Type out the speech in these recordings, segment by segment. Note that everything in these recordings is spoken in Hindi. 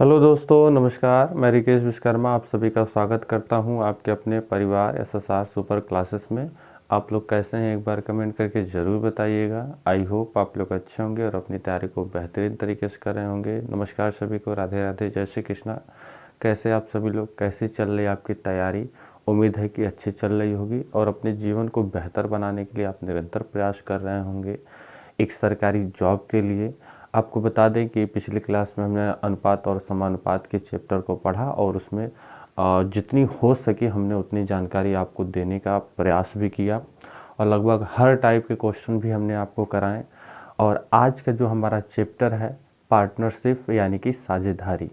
हेलो दोस्तों, नमस्कार। मैं रिकेश विश्वकर्मा आप सभी का स्वागत करता हूं आपके अपने परिवार एसएसआर सुपर क्लासेस में। आप लोग कैसे हैं एक बार कमेंट करके ज़रूर बताइएगा। आई होप आप लोग अच्छे होंगे और अपनी तैयारी को बेहतरीन तरीके से कर रहे होंगे। नमस्कार सभी को, राधे राधे, जय श्री कृष्णा। कैसे आप सभी लोग, कैसी चल रही है आपकी तैयारी? उम्मीद है कि अच्छी चल रही होगी और अपने जीवन को बेहतर बनाने के लिए आप निरंतर प्रयास कर रहे होंगे एक सरकारी जॉब के लिए। आपको बता दें कि पिछली क्लास में हमने अनुपात और समानुपात के चैप्टर को पढ़ा और उसमें जितनी हो सके हमने उतनी जानकारी आपको देने का प्रयास भी किया और लगभग हर टाइप के क्वेश्चन भी हमने आपको कराएं। और आज का जो हमारा चैप्टर है पार्टनरशिप यानी कि साझेदारी,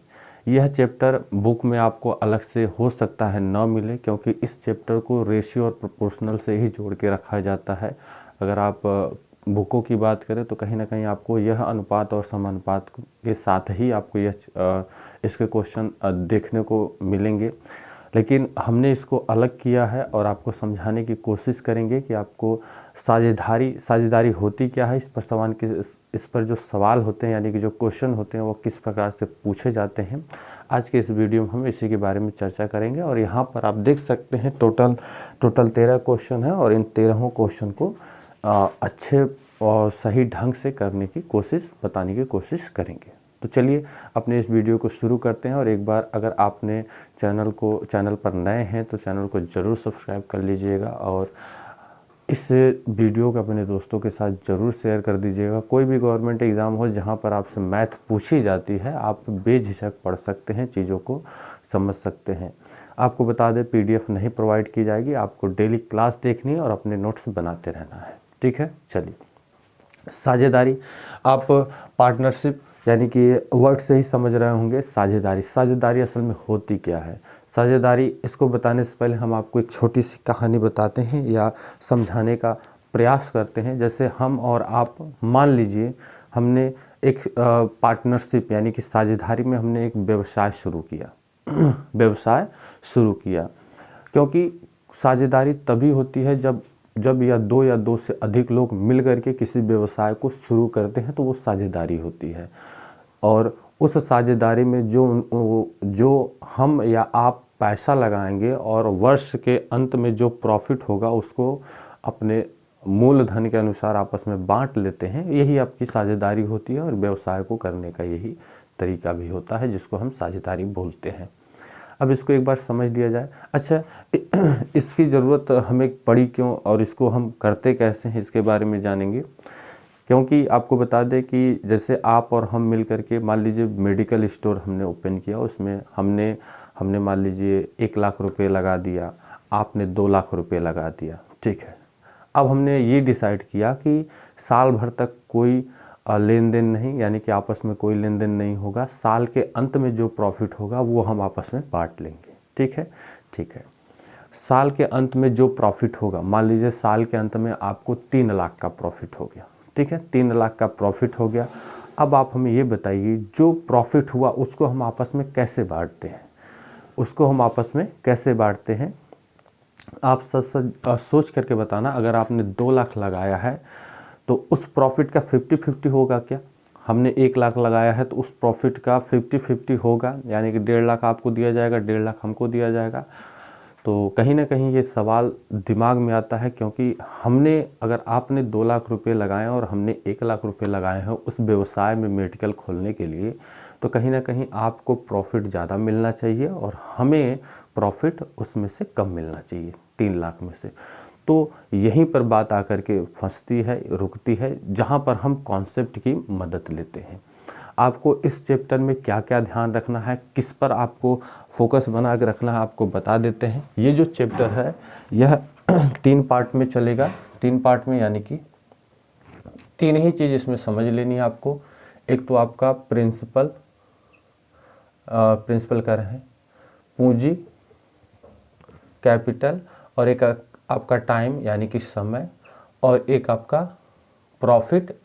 यह चैप्टर बुक में आपको अलग से हो सकता है न मिले, क्योंकि इस चैप्टर को रेशियो और प्रोपोर्शनल से ही जोड़ के रखा जाता है। अगर आप बुकों की बात करें तो कहीं ना कहीं आपको यह अनुपात और समानुपात के साथ ही आपको इसके क्वेश्चन देखने को मिलेंगे, लेकिन हमने इसको अलग किया है और आपको समझाने की कोशिश करेंगे कि आपको साझेदारी होती क्या है, इस पर जो सवाल होते हैं यानी कि जो क्वेश्चन होते हैं वो किस प्रकार से पूछे जाते हैं। आज के इस वीडियो में हम इसी के बारे में चर्चा करेंगे। और यहाँ पर आप देख सकते हैं टोटल 13 क्वेश्चन है और इन 13 क्वेश्चन को अच्छे और सही ढंग से करने की कोशिश बताने की कोशिश करेंगे। तो चलिए अपने इस वीडियो को शुरू करते हैं। और एक बार अगर आपने चैनल पर नए हैं तो चैनल को ज़रूर सब्सक्राइब कर लीजिएगा और इस वीडियो को अपने दोस्तों के साथ ज़रूर शेयर कर दीजिएगा। कोई भी गवर्नमेंट एग्ज़ाम हो जहां पर आपसे मैथ पूछी जाती है, आप बेझिझक पढ़ सकते हैं, चीज़ों को समझ सकते हैं। आपको बता दें पीडीएफ नहीं प्रोवाइड की जाएगी, आपको डेली क्लास देखनी है और अपने नोट्स बनाते रहना है। ठीक है, चलिए। साझेदारी, आप पार्टनरशिप यानी कि वर्ड से ही समझ रहे होंगे। साझेदारी असल में होती क्या है? साझेदारी, इसको बताने से पहले हम आपको एक छोटी सी कहानी बताते हैं या समझाने का प्रयास करते हैं। जैसे हम और आप, मान लीजिए हमने एक पार्टनरशिप यानी कि साझेदारी में हमने एक व्यवसाय शुरू किया क्योंकि साझेदारी तभी होती है जब या दो से अधिक लोग मिल करके किसी व्यवसाय को शुरू करते हैं, तो वो साझेदारी होती है। और उस साझेदारी में जो हम या आप पैसा लगाएंगे और वर्ष के अंत में जो प्रॉफिट होगा उसको अपने मूलधन के अनुसार आपस में बांट लेते हैं, यही आपकी साझेदारी होती है। और व्यवसाय को करने का यही तरीका भी होता है जिसको हम साझेदारी बोलते हैं। अब इसको एक बार समझ लिया जाए। अच्छा, इसकी ज़रूरत हमें पड़ी क्यों और इसको हम करते कैसे हैं, इसके बारे में जानेंगे। क्योंकि आपको बता दें कि जैसे आप और हम मिल करके मान लीजिए मेडिकल स्टोर हमने ओपन किया, उसमें हमने मान लीजिए 1 लाख रुपए लगा दिया, आपने 2 लाख रुपए लगा दिया। ठीक है, अब हमने ये डिसाइड किया कि साल भर तक कोई लेन देन नहीं, यानी कि आपस में कोई लेन देन नहीं होगा। साल के अंत में जो प्रॉफिट होगा वो हम आपस में बांट लेंगे। ठीक है। साल के अंत में जो प्रॉफिट होगा, मान लीजिए साल के अंत में आपको 3 लाख का प्रॉफिट हो गया। ठीक है, 3 लाख का प्रॉफिट हो गया। अब आप हमें ये बताइए जो प्रॉफिट हुआ उसको हम आपस में कैसे बांटते हैं? आप सोच करके बताना। अगर आपने 2 लाख लगाया है तो उस प्रॉफिट का 50-50 होगा क्या? हमने 1 लाख लगाया है तो उस प्रॉफिट का 50-50 होगा, यानी कि 1.5 लाख आपको दिया जाएगा, 1.5 लाख हमको दिया जाएगा। तो कहीं ना कहीं ये सवाल दिमाग में आता है, क्योंकि अगर आपने 2 लाख रुपए लगाए और हमने 1 लाख रुपए लगाए हैं उस व्यवसाय में मेडिकल खोलने के लिए, तो कहीं ना कहीं आपको प्रॉफिट ज़्यादा मिलना चाहिए और हमें प्रॉफिट उसमें से कम मिलना चाहिए 3 लाख में से। तो यहीं पर बात आकर के फंसती है, रुकती है, जहाँ पर हम कॉन्सेप्ट की मदद लेते हैं। आपको इस चैप्टर में क्या क्या ध्यान रखना है, किस पर आपको फोकस बना के रखना है, आपको बता देते हैं। ये जो चैप्टर है यह 3 पार्ट में चलेगा। 3 पार्ट में यानी कि 3 ही चीज़ इसमें समझ लेनी है आपको। एक तो आपका प्रिंसिपल क्या है, पूंजी, कैपिटल, और एक आपका टाइम यानी कि समय, और एक आपका प्रॉफिट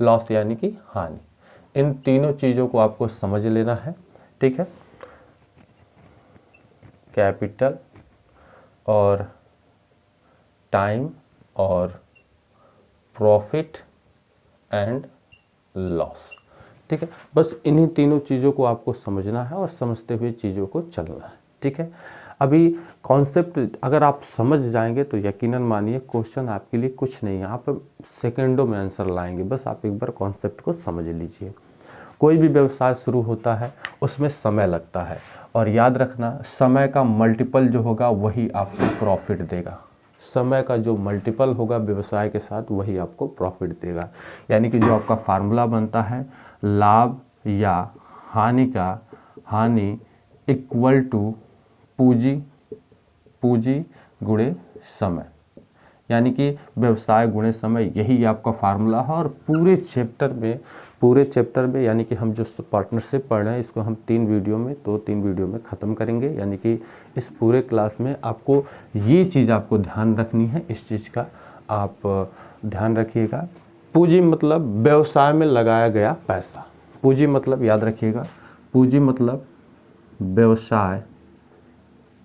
लॉस यानी कि हानि। इन तीनों चीज़ों को आपको समझ लेना है। ठीक है, कैपिटल और टाइम और प्रॉफिट एंड लॉस, ठीक है। बस इन्हीं तीनों चीज़ों को आपको समझना है और समझते हुए चीज़ों को चलना है, ठीक है। अभी कॉन्सेप्ट अगर आप समझ जाएंगे तो यकीनन मानिए क्वेश्चन आपके लिए कुछ नहीं है, आप सेकंडों में आंसर लाएंगे। बस आप एक बार कॉन्सेप्ट को समझ लीजिए। कोई भी व्यवसाय शुरू होता है उसमें समय लगता है, और याद रखना समय का मल्टीपल जो होगा वही आपको प्रॉफिट देगा। समय का जो मल्टीपल होगा व्यवसाय के साथ वही आपको प्रॉफिट देगा। यानी कि जो आपका फार्मूला बनता है लाभ या हानि का, हानि इक्वल टू पूंजी गुणे समय, यानी कि व्यवसाय गुणे समय, यही आपका फार्मूला है। और पूरे चैप्टर में यानी कि हम जो पार्टनरशिप पढ़ रहे हैं इसको हम 3 वीडियो में ख़त्म करेंगे। यानी कि इस पूरे क्लास में आपको ये चीज़ आपको ध्यान रखनी है, इस चीज़ का आप ध्यान रखिएगा। पूंजी मतलब व्यवसाय में लगाया गया पैसा। पूंजी मतलब याद रखिएगा, पूंजी मतलब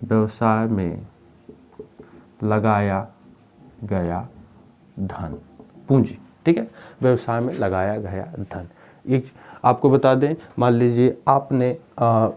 व्यवसाय में लगाया गया धन, पूंजी, ठीक है। व्यवसाय में लगाया गया धन। एक आपको बता दें, मान लीजिए आपने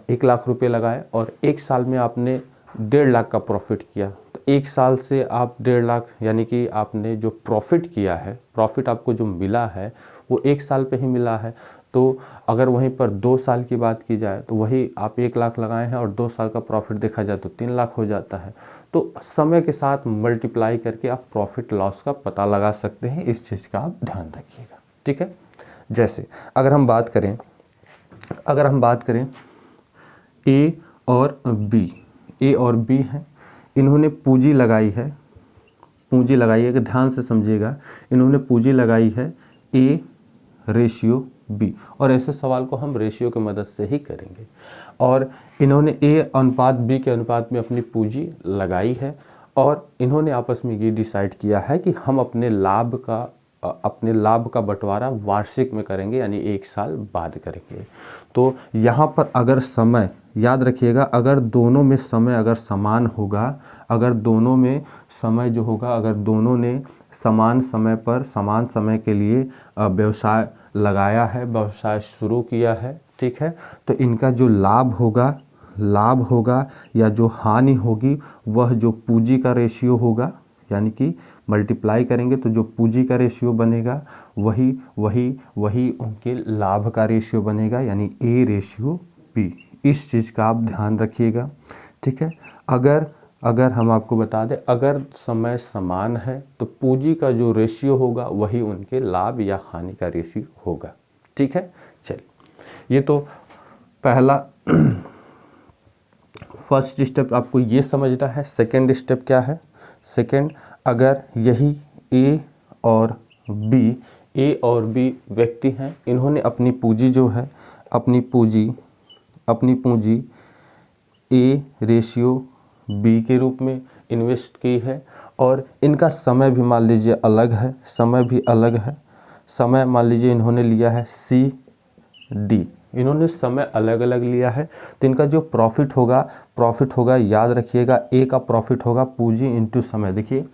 1 लाख रुपए लगाए और 1 साल में आपने 1.5 लाख का प्रॉफिट किया। तो 1 साल से आप 1.5 लाख, यानी कि आपने जो प्रॉफिट किया है, प्रॉफिट आपको जो मिला है वो 1 साल पे ही मिला है। तो अगर वहीं पर 2 साल की बात की जाए तो वही आप 1 लाख लगाए हैं और 2 साल का प्रॉफिट देखा जाए तो 3 लाख हो जाता है। तो समय के साथ मल्टीप्लाई करके आप प्रॉफिट लॉस का पता लगा सकते हैं। इस चीज़ का आप ध्यान रखिएगा, ठीक है। जैसे अगर हम बात करें ए और बी हैं, इन्होंने पूंजी लगाई है, कि ध्यान से समझिएगा, इन्होंने पूंजी लगाई है ए रेशियो बी, और ऐसे सवाल को हम रेशियो की मदद से ही करेंगे। और इन्होंने ए अनुपात बी के अनुपात में अपनी पूंजी लगाई है, और इन्होंने आपस में ये डिसाइड किया है कि हम अपने लाभ का बंटवारा वार्षिक में करेंगे, यानी 1 साल बाद करेंगे। तो यहाँ पर अगर समय, याद रखिएगा, अगर दोनों में समय अगर समान होगा, अगर दोनों में समय जो होगा, अगर दोनों ने समान समय पर समान समय के लिए व्यवसाय लगाया है, व्यवसाय शुरू किया है, ठीक है, तो इनका जो लाभ होगा या जो हानि होगी वह जो पूंजी का रेशियो होगा, यानी कि मल्टीप्लाई करेंगे तो जो पूंजी का रेशियो बनेगा वही उनके लाभ का रेशियो बनेगा, यानी ए रेशियो बी। इस चीज़ का आप ध्यान रखिएगा, ठीक है। अगर हम आपको बता दें, अगर समय समान है तो पूंजी का जो रेशियो होगा वही उनके लाभ या हानि का रेशियो होगा, ठीक है। चलिए, ये तो पहला फर्स्ट स्टेप आपको ये समझना है। सेकंड स्टेप क्या है? सेकंड, अगर यही ए और बी व्यक्ति हैं, इन्होंने अपनी पूंजी जो है, अपनी पूंजी ए रेशियो बी के रूप में इन्वेस्ट की है, और इनका समय भी मान लीजिए अलग है, समय मान लीजिए इन्होंने लिया है सी डी, इन्होंने समय अलग अलग लिया है। तो इनका जो प्रॉफिट होगा याद रखिएगा, ए का प्रॉफिट होगा पूंजी इंटू समय। देखिए,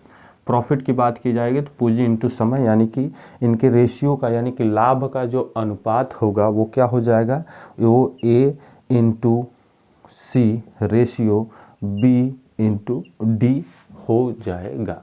प्रॉफिट की बात की जाएगी तो पूंजी इंटू समय, यानी कि इनके रेशियो का, यानी कि लाभ का जो अनुपात होगा वो क्या हो जाएगा, वो ए इंटू सी रेशियो बी इंटू डी हो जाएगा।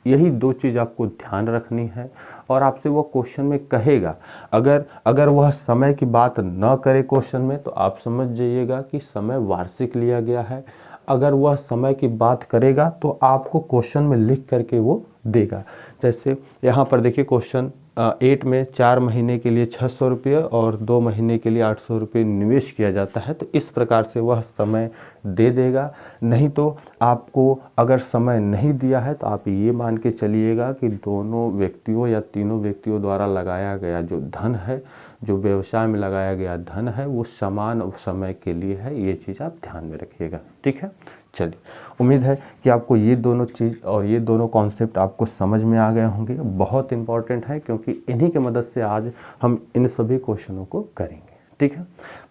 यही 2 चीज़ आपको ध्यान रखनी है। और आपसे वो क्वेश्चन में कहेगा, अगर वह समय की बात न करे क्वेश्चन में, तो आप समझ जाइएगा कि समय वार्षिक लिया गया है। अगर वह समय की बात करेगा तो आपको क्वेश्चन में लिख करके वो देगा। जैसे यहाँ पर देखिए, क्वेश्चन 8 में 4 महीने के लिए 600 रुपये और 2 महीने के लिए 800 रुपये निवेश किया जाता है। तो इस प्रकार से वह समय दे देगा। नहीं तो आपको अगर समय नहीं दिया है तो आप ये मान के चलिएगा कि दोनों व्यक्तियों या तीनों व्यक्तियों द्वारा लगाया गया जो धन है, जो व्यवसाय में लगाया गया धन है, वो समान समय के लिए है। ये चीज़ आप ध्यान में रखिएगा, ठीक है। चलिए, उम्मीद है कि आपको ये दोनों चीज़ और ये दोनों कॉन्सेप्ट आपको समझ में आ गए होंगे। बहुत इंपॉर्टेंट है, क्योंकि इन्हीं की मदद से आज हम इन सभी क्वेश्चनों को करेंगे, ठीक है।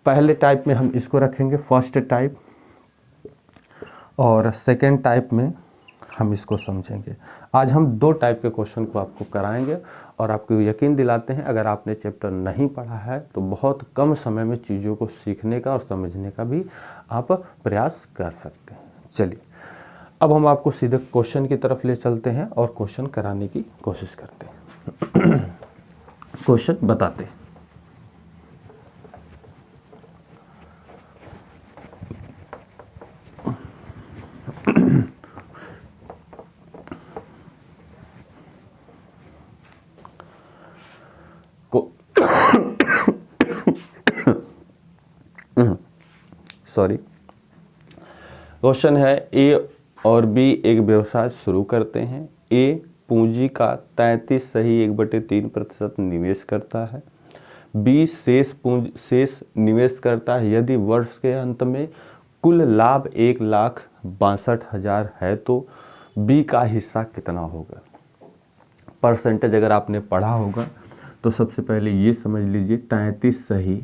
पहले टाइप में हम इसको रखेंगे फर्स्ट टाइप, और सेकेंड टाइप में हम इसको समझेंगे। आज हम 2 टाइप के क्वेश्चन को आपको कराएंगे और आपको यकीन दिलाते हैं अगर आपने चैप्टर नहीं पढ़ा है तो बहुत कम समय में चीज़ों को सीखने का और समझने का भी आप प्रयास कर सकते हैं। चलिए अब हम आपको सीधे क्वेश्चन की तरफ ले चलते हैं और क्वेश्चन कराने की कोशिश करते हैं। क्वेश्चन बताते हैं। सॉरी, क्वेश्चन है ए और बी एक व्यवसाय शुरू करते हैं। ए पूंजी का 33 सही 1/3% निवेश करता है। बी शेष निवेश करता है। यदि वर्ष के अंत में कुल लाभ 1,62,000 है तो बी का हिस्सा कितना होगा। परसेंटेज अगर आपने पढ़ा होगा तो सबसे पहले ये समझ लीजिए 33 सही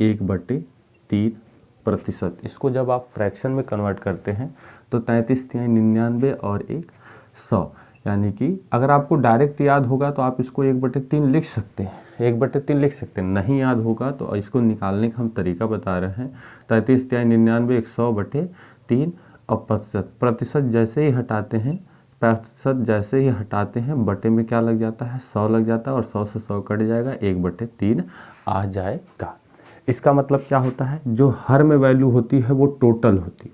1/3%। इसको जब आप फ्रैक्शन में कन्वर्ट करते हैं तो 33 तिहाई 99 और 1 100, यानी कि अगर आपको डायरेक्ट याद होगा तो आप इसको 1/3 लिख सकते हैं, 1/3 लिख सकते हैं। नहीं याद होगा तो इसको निकालने का हम तरीका बता रहे हैं। 33 तिहाई 99 100/3 और प्रतिशत जैसे ही हटाते हैं, प्रतिशत जैसे ही हटाते हैं बटे में क्या लग जाता है 100 लग जाता है और 100 से 100 कट जाएगा 1/3 आ जाएगा। इसका मतलब क्या होता है, जो हर में वैल्यू होती है वो टोटल होती है,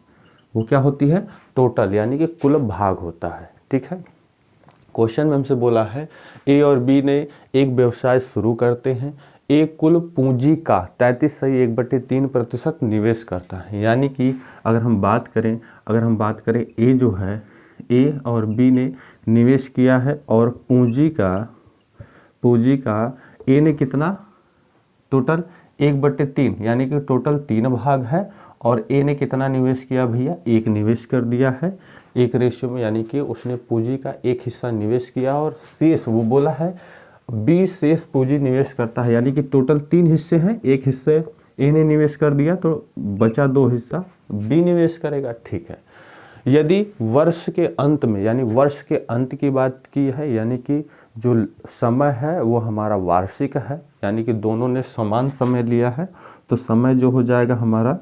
वो क्या होती है टोटल, यानी कि कुल भाग होता है। ठीक है, क्वेश्चन में हमसे बोला है ए और बी ने एक व्यवसाय शुरू करते हैं। ए कुल पूंजी का 33 सही 1/3% निवेश करता है, यानी कि अगर हम बात करें ए जो है, ए और बी ने निवेश किया है और पूंजी का ए ने कितना टोटल 1/3, यानी कि टोटल 3 भाग है और ए ने कितना निवेश किया भैया 1 निवेश कर दिया है 1 रेशियो में, यानी कि उसने पूंजी का 1 हिस्सा निवेश किया और शेष वो बोला है बी शेष पूंजी निवेश करता है, यानी कि टोटल 3 हिस्से हैं, 1 हिस्से ए ने निवेश कर दिया तो बचा 2 हिस्सा बी निवेश करेगा। ठीक है, यदि वर्ष के अंत में, यानी वर्ष के अंत की बात की है, यानी कि जो समय है वो हमारा वार्षिक है, यानी कि दोनों ने समान समय लिया है तो समय जो हो जाएगा हमारा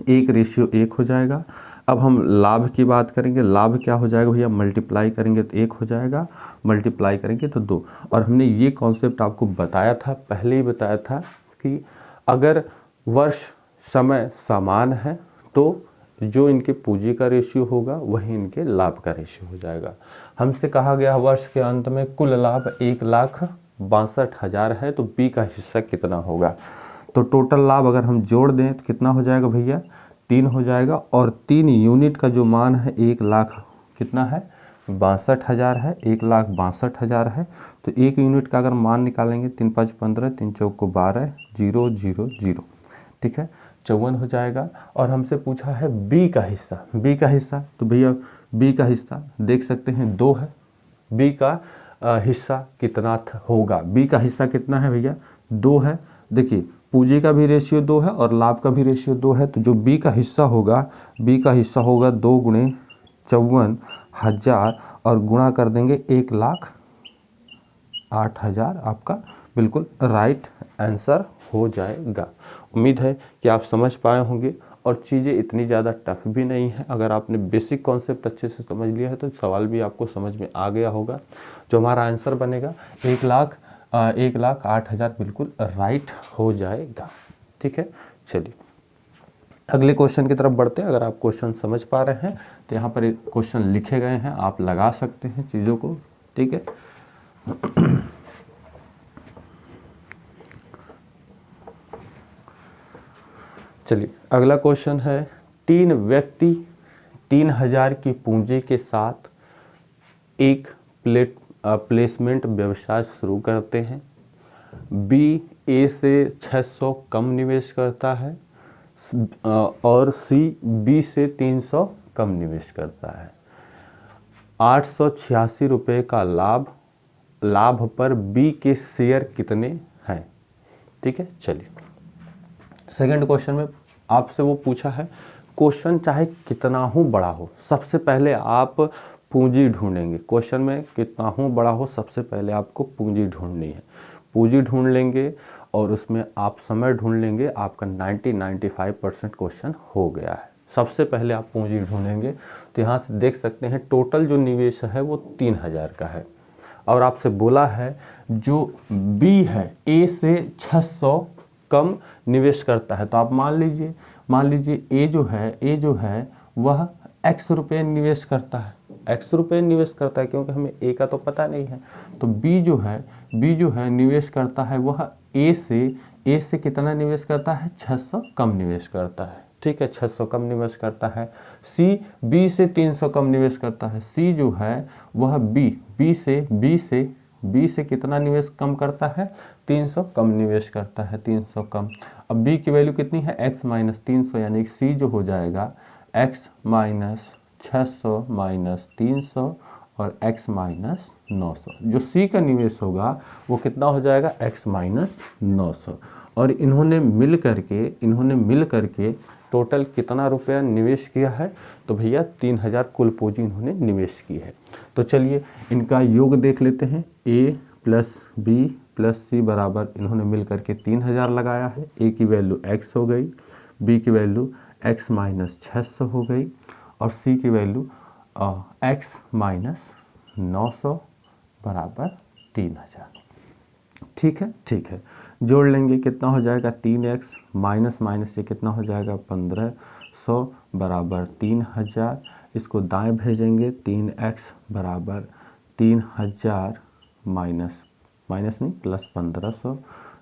1:1 हो जाएगा। अब हम लाभ की बात करेंगे, लाभ क्या हो जाएगा भैया, मल्टीप्लाई करेंगे तो 1 हो जाएगा, मल्टीप्लाई करेंगे तो 2। और हमने ये कॉन्सेप्ट आपको बताया था, पहले ही बताया था कि अगर वर्ष समय समान है तो जो इनके पूंजी का रेशियो होगा वही इनके लाभ का रेशियो हो जाएगा। हमसे कहा गया वर्ष के अंत में कुल लाभ 1,62,000 है तो बी का हिस्सा कितना होगा। तो टोटल लाभ अगर हम जोड़ दें तो कितना हो जाएगा भैया 3 हो जाएगा और 3 यूनिट का जो मान है 1 लाख कितना है 62,000 है, 1,62,000 है। तो 1 यूनिट का अगर मान निकालेंगे 3 5 15 3 चौक 12 0 0 0, ठीक है 54 हो जाएगा। और हमसे पूछा है बी का हिस्सा, बी का हिस्सा तो भैया बी का हिस्सा देख सकते हैं 2 है, बी का हिस्सा कितना होगा, बी का हिस्सा कितना है भैया 2 है। देखिए पूंजी का भी रेशियो 2 है और लाभ का भी रेशियो 2 है, तो जो बी का हिस्सा होगा 2 गुणे 54,000 और गुणा कर देंगे 1,08,000, आपका बिल्कुल राइट आंसर हो जाएगा। उम्मीद है कि आप समझ पाए होंगे और चीज़ें इतनी ज़्यादा टफ भी नहीं है। अगर आपने बेसिक कॉन्सेप्ट अच्छे से समझ लिया है तो सवाल भी आपको समझ में आ गया होगा। जो हमारा आंसर बनेगा 1,08,000 बिल्कुल राइट हो जाएगा। ठीक है, चलिए अगले क्वेश्चन की तरफ बढ़ते हैं। अगर आप क्वेश्चन समझ पा रहे हैं तो यहाँ पर क्वेश्चन लिखे गए हैं, आप लगा सकते हैं चीज़ों को। ठीक है, चलिए अगला क्वेश्चन है 3 व्यक्ति 3,000 की पूंजी के साथ एक प्लेसमेंट व्यवसाय शुरू करते हैं। बी ए से 600 कम निवेश करता है और सी बी से 300 कम निवेश करता है। 886 रुपये का लाभ पर बी के शेयर कितने हैं। ठीक है, चलिए सेकंड क्वेश्चन में आपसे वो पूछा है, क्वेश्चन चाहे कितना हो बड़ा हो, सबसे पहले आप पूंजी ढूंढेंगे। क्वेश्चन में कितना हो बड़ा हो, सबसे पहले आपको पूंजी ढूंढनी है। पूंजी ढूंढ लेंगे और उसमें आप समय ढूंढ लेंगे, आपका 90-95% क्वेश्चन हो गया है। सबसे पहले आप पूंजी ढूंढेंगे। तो यहाँ से देख सकते हैं टोटल जो निवेश है वो 3000 का है, और आपसे बोला है जो बी है ए से 600 कम निवेश करता है। तो आप मान लीजिए ए जो है वह x रुपये निवेश करता है, x रुपये निवेश करता है, क्योंकि हमें ए का तो पता नहीं है। तो बी जो है निवेश करता है वह ए से कितना निवेश करता है, 600 कम निवेश करता है। ठीक है, 600 कम निवेश करता है। सी बी से 300 कम निवेश करता है। सी जो है वह बी से कितना निवेश कम करता है, 300 कम निवेश करता है, 300 कम। अब बी की वैल्यू कितनी है, x माइनस 300, यानी सी जो हो जाएगा x माइनस 600 माइनस 300 और x माइनस 900। जो सी का निवेश होगा वो कितना हो जाएगा, x माइनस 900। और इन्होंने मिल करके टोटल कितना रुपया निवेश किया है, तो भैया 3000 कुल पूंजी इन्होंने निवेश की है। तो चलिए इनका योग देख लेते हैं। a प्लस बी प्लस सी बराबर इन्होंने मिल करके 3000 लगाया है। a की वैल्यू x हो गई, b की वैल्यू x माइनस 600 हो गई और c की वैल्यू x माइनस 900 बराबर 3000। ठीक है, जोड़ लेंगे कितना हो जाएगा, 3x माइनस ये कितना हो जाएगा, 1500 बराबर 3000। इसको दाएं भेजेंगे, 3x बराबर 3000 माइनस नहीं प्लस 1500।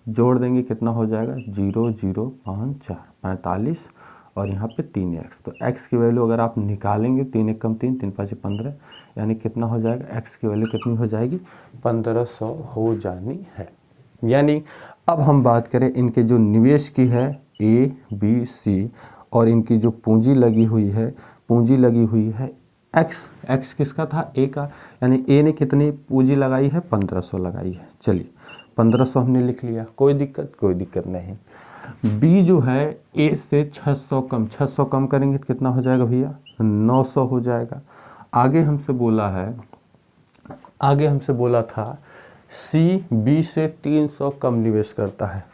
जोड़ देंगे कितना हो जाएगा, 0 0 5 4 45 और यहाँ पे 3x। तो x की वैल्यू अगर आप निकालेंगे, 3 1 कम 3 3 5 15, यानी कितना हो जाएगा, x की वैल्यू कितनी हो जाएगी, 1500 हो जानी है। यानी अब हम बात करें इनके जो निवेश की है ए बी सी, और इनकी जो पूंजी लगी हुई है x किसका था, ए का, यानी ए ने कितनी पूंजी लगाई है, 1500 लगाई है। चलिए 1500 हमने लिख लिया, कोई दिक्कत नहीं। बी जो है ए से 600 कम करेंगे तो कितना हो जाएगा भैया, 900 हो जाएगा। आगे हमसे बोला था सी बी से 300 कम निवेश करता है।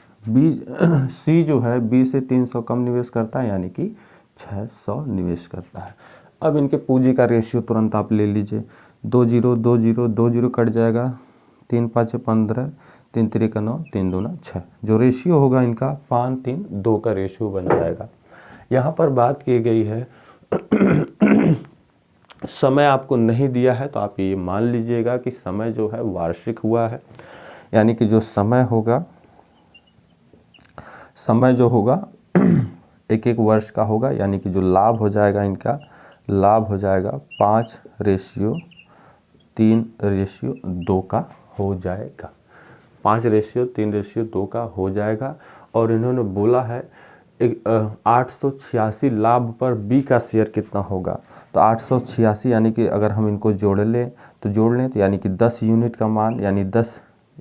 सी जो है बी से 300 कम निवेश करता है, यानी कि 600 निवेश करता है। अब इनके पूंजी का रेशियो तुरंत आप ले लीजिए, 2 0 कट जाएगा, 3 5 15, 3 3 9, 3 2 6। जो रेशियो होगा इनका 5 3 2 का रेशियो बन जाएगा। यहाँ पर बात की गई है समय आपको नहीं दिया है, तो आप ये मान लीजिएगा कि समय जो है वार्षिक हुआ है, यानी कि जो समय जो होगा एक वर्ष का होगा, यानी कि जो लाभ हो जाएगा इनका, लाभ हो जाएगा 5:3:2 का हो जाएगा, 5:3:2 का हो जाएगा। और इन्होंने बोला है 886 लाभ पर बी का शेयर कितना होगा। तो 886 यानी कि अगर हम इनको जोड़ लें तो यानी कि 10 यूनिट का मान, यानी 10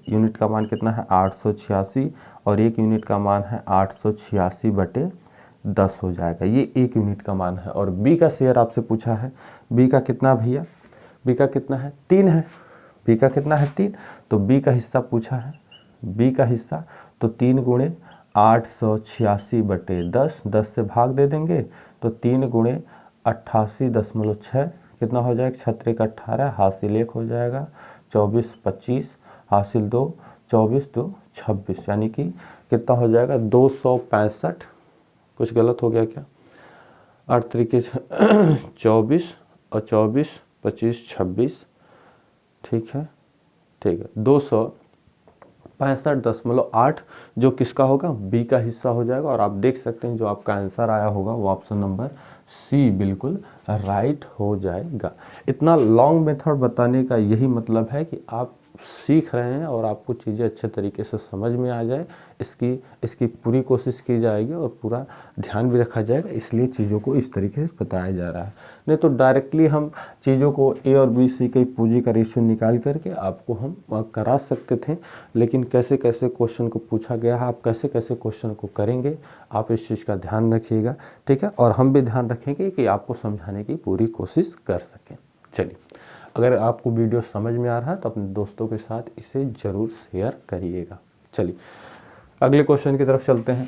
यूनिट का मान कितना है, 886, और 1 यूनिट का मान है 886/10 हो जाएगा। ये 1 यूनिट का मान है। और बी का शेयर आपसे पूछा है, बी का कितना भैया, बी का कितना है, 3 है। बी का कितना है, 3। तो बी का हिस्सा पूछा है, बी का हिस्सा, तो 3 × 886/10, 10 से भाग दे देंगे तो 3 × 88.6 कितना हो जाएगा, 6 18, हासिल 1 हो जाएगा, 24 25, हासिल 2, 24 2 26, यानी कि कितना हो जाएगा, 265। कुछ गलत हो गया क्या, 8 तरीके 24 और 24 25 26, ठीक है 265.8 जो किसका होगा, बी का हिस्सा हो जाएगा। और आप देख सकते हैं जो आपका आंसर आया होगा वो ऑप्शन नंबर सी बिल्कुल राइट हो जाएगा। इतना लॉन्ग मेथड बताने का यही मतलब है कि आप सीख रहे हैं और आपको चीज़ें अच्छे तरीके से समझ में आ जाए, इसकी पूरी कोशिश की जाएगी और पूरा ध्यान भी रखा जाएगा, इसलिए चीज़ों को इस तरीके से बताया जा रहा है। नहीं तो डायरेक्टली हम चीज़ों को ए और बी सी की पूंजी का रेशियो निकाल करके आपको हम करा सकते थे, लेकिन कैसे कैसे क्वेश्चन को पूछा गया है, आप कैसे कैसे क्वेश्चन को करेंगे, आप इस चीज़ का ध्यान रखिएगा, ठीक है। और हम भी ध्यान रखेंगे कि आपको समझाने की पूरी कोशिश कर सकें। चलिए अगर आपको वीडियो समझ में आ रहा है तो अपने दोस्तों के साथ इसे ज़रूर शेयर करिएगा। चलिए अगले क्वेश्चन की तरफ चलते हैं।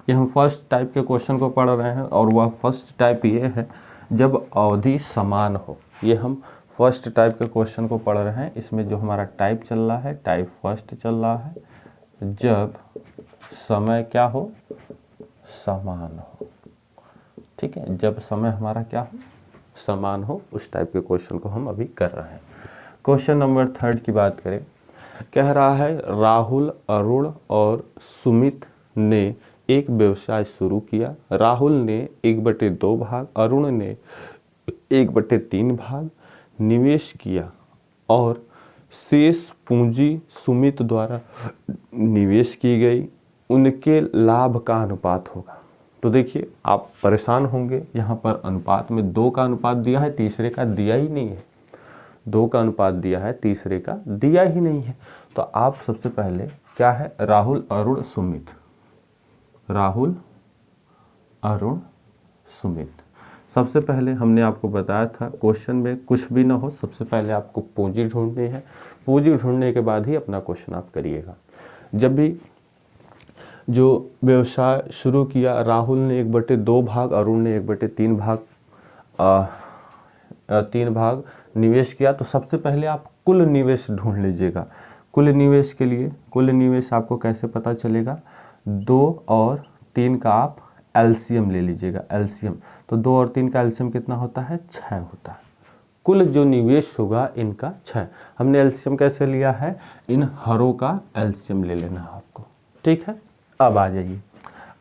ये हम फर्स्ट टाइप के क्वेश्चन को पढ़ रहे हैं और वह फर्स्ट टाइप ये है जब अवधि समान हो। ये हम फर्स्ट टाइप के क्वेश्चन को पढ़ रहे हैं। इसमें जो हमारा टाइप चल रहा है, टाइप फर्स्ट चल रहा है, जब समय क्या हो, समान हो। ठीक है, जब समय हमारा क्या हो, समान हो, उस टाइप के क्वेश्चन को हम अभी कर रहे हैं। क्वेश्चन नंबर 3 की बात करें, कह रहा है राहुल, अरुण और सुमित ने एक व्यवसाय शुरू किया। राहुल ने 1/2 भाग, अरुण ने 1/3 भाग निवेश किया और शेष पूंजी सुमित द्वारा निवेश की गई। उनके लाभ का अनुपात होगा। तो देखिए आप परेशान होंगे, यहाँ पर अनुपात में 2 का अनुपात दिया है, तीसरे का दिया ही नहीं है। 2 का अनुपात दिया है, तीसरे का दिया ही नहीं है। तो आप सबसे पहले क्या है, राहुल, अरुण, सुमित, राहुल, अरुण, सुमित। सबसे पहले हमने आपको बताया था क्वेश्चन में कुछ भी ना हो, सबसे पहले आपको पूंजी ढूंढनी है। पूंजी ढूंढने के बाद ही अपना क्वेश्चन आप करिएगा। जब भी जो व्यवसाय शुरू किया, राहुल ने 1/2 भाग, अरुण ने 1/3 भाग 3 भाग निवेश किया, तो सबसे पहले आप कुल निवेश ढूंढ लीजिएगा। कुल निवेश के लिए कुल निवेश आपको कैसे पता चलेगा, 2 और 3 का आप एलसीएम ले लीजिएगा, एलसीएम। तो 2 और 3 का एलसीएम कितना होता है, 6 होता है। कुल जो निवेश होगा इनका 6। हमने एलसीएम कैसे लिया है, इन हरों का एलसीएम ले लेना है आपको। ठीक है, अब आ जाइए,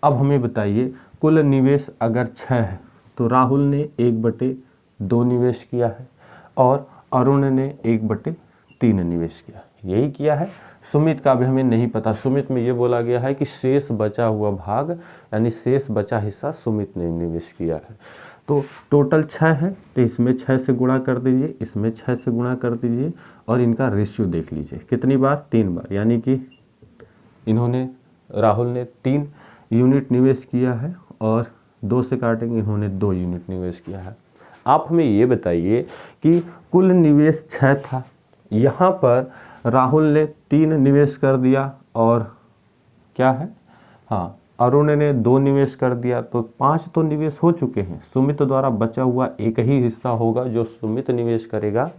अब हमें बताइए कुल निवेश अगर 6 है तो राहुल ने 1/2 निवेश किया है और अरुण ने 1/3 निवेश किया, यही किया है। सुमित का भी हमें नहीं पता। सुमित में ये बोला गया है कि शेष बचा हुआ भाग यानी शेष बचा हिस्सा सुमित ने निवेश किया है। तो टोटल 6 है, तो इसमें 6 से गुणा कर दीजिए, इसमें 6 से गुणा कर दीजिए और इनका रेशियो देख लीजिए कितनी बार, 3 बार। यानी कि इन्होंने, राहुल ने 3 यूनिट निवेश किया है और 2 से काटेंगे, इन्होंने 2 यूनिट निवेश किया है। आप हमें ये बताइए कि कुल निवेश 6 था, यहाँ पर राहुल ने 3 निवेश कर दिया और क्या है, हाँ, अरुण ने 2 निवेश कर दिया, तो 5 तो निवेश हो चुके हैं। सुमित द्वारा बचा हुआ एक ही हिस्सा होगा जो सुमित निवेश करेगा,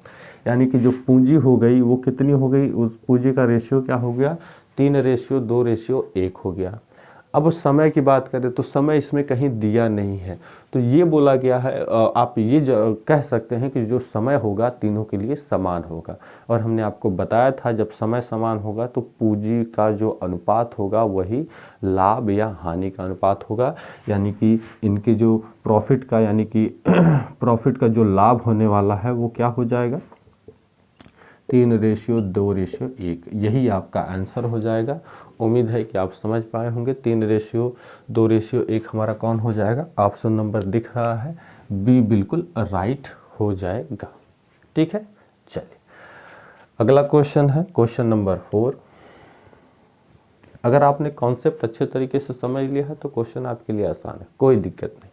यानी कि जो पूंजी हो गई वो कितनी हो गई, उस पूंजी का रेशियो क्या हो गया, 3:2:1 हो गया। अब उस समय की बात करें तो समय इसमें कहीं दिया नहीं है, तो ये बोला गया है, आप ये कह सकते हैं कि जो समय होगा तीनों के लिए समान होगा। और हमने आपको बताया था जब समय समान होगा तो पूंजी का जो अनुपात होगा वही लाभ या हानि का अनुपात होगा। यानी कि इनके जो प्रॉफिट का, यानी कि प्रॉफिट का जो लाभ होने वाला है वो क्या हो जाएगा, 3:2:1। यही आपका आंसर हो जाएगा। उम्मीद है कि आप समझ पाए होंगे। 3:2:1 हमारा कौन हो जाएगा, ऑप्शन नंबर दिख रहा है बी बिल्कुल राइट हो जाएगा। ठीक है, चलिए अगला क्वेश्चन है क्वेश्चन नंबर 4। अगर आपने कॉन्सेप्ट अच्छे तरीके से समझ लिया है तो क्वेश्चन आपके लिए आसान है, कोई दिक्कत नहीं।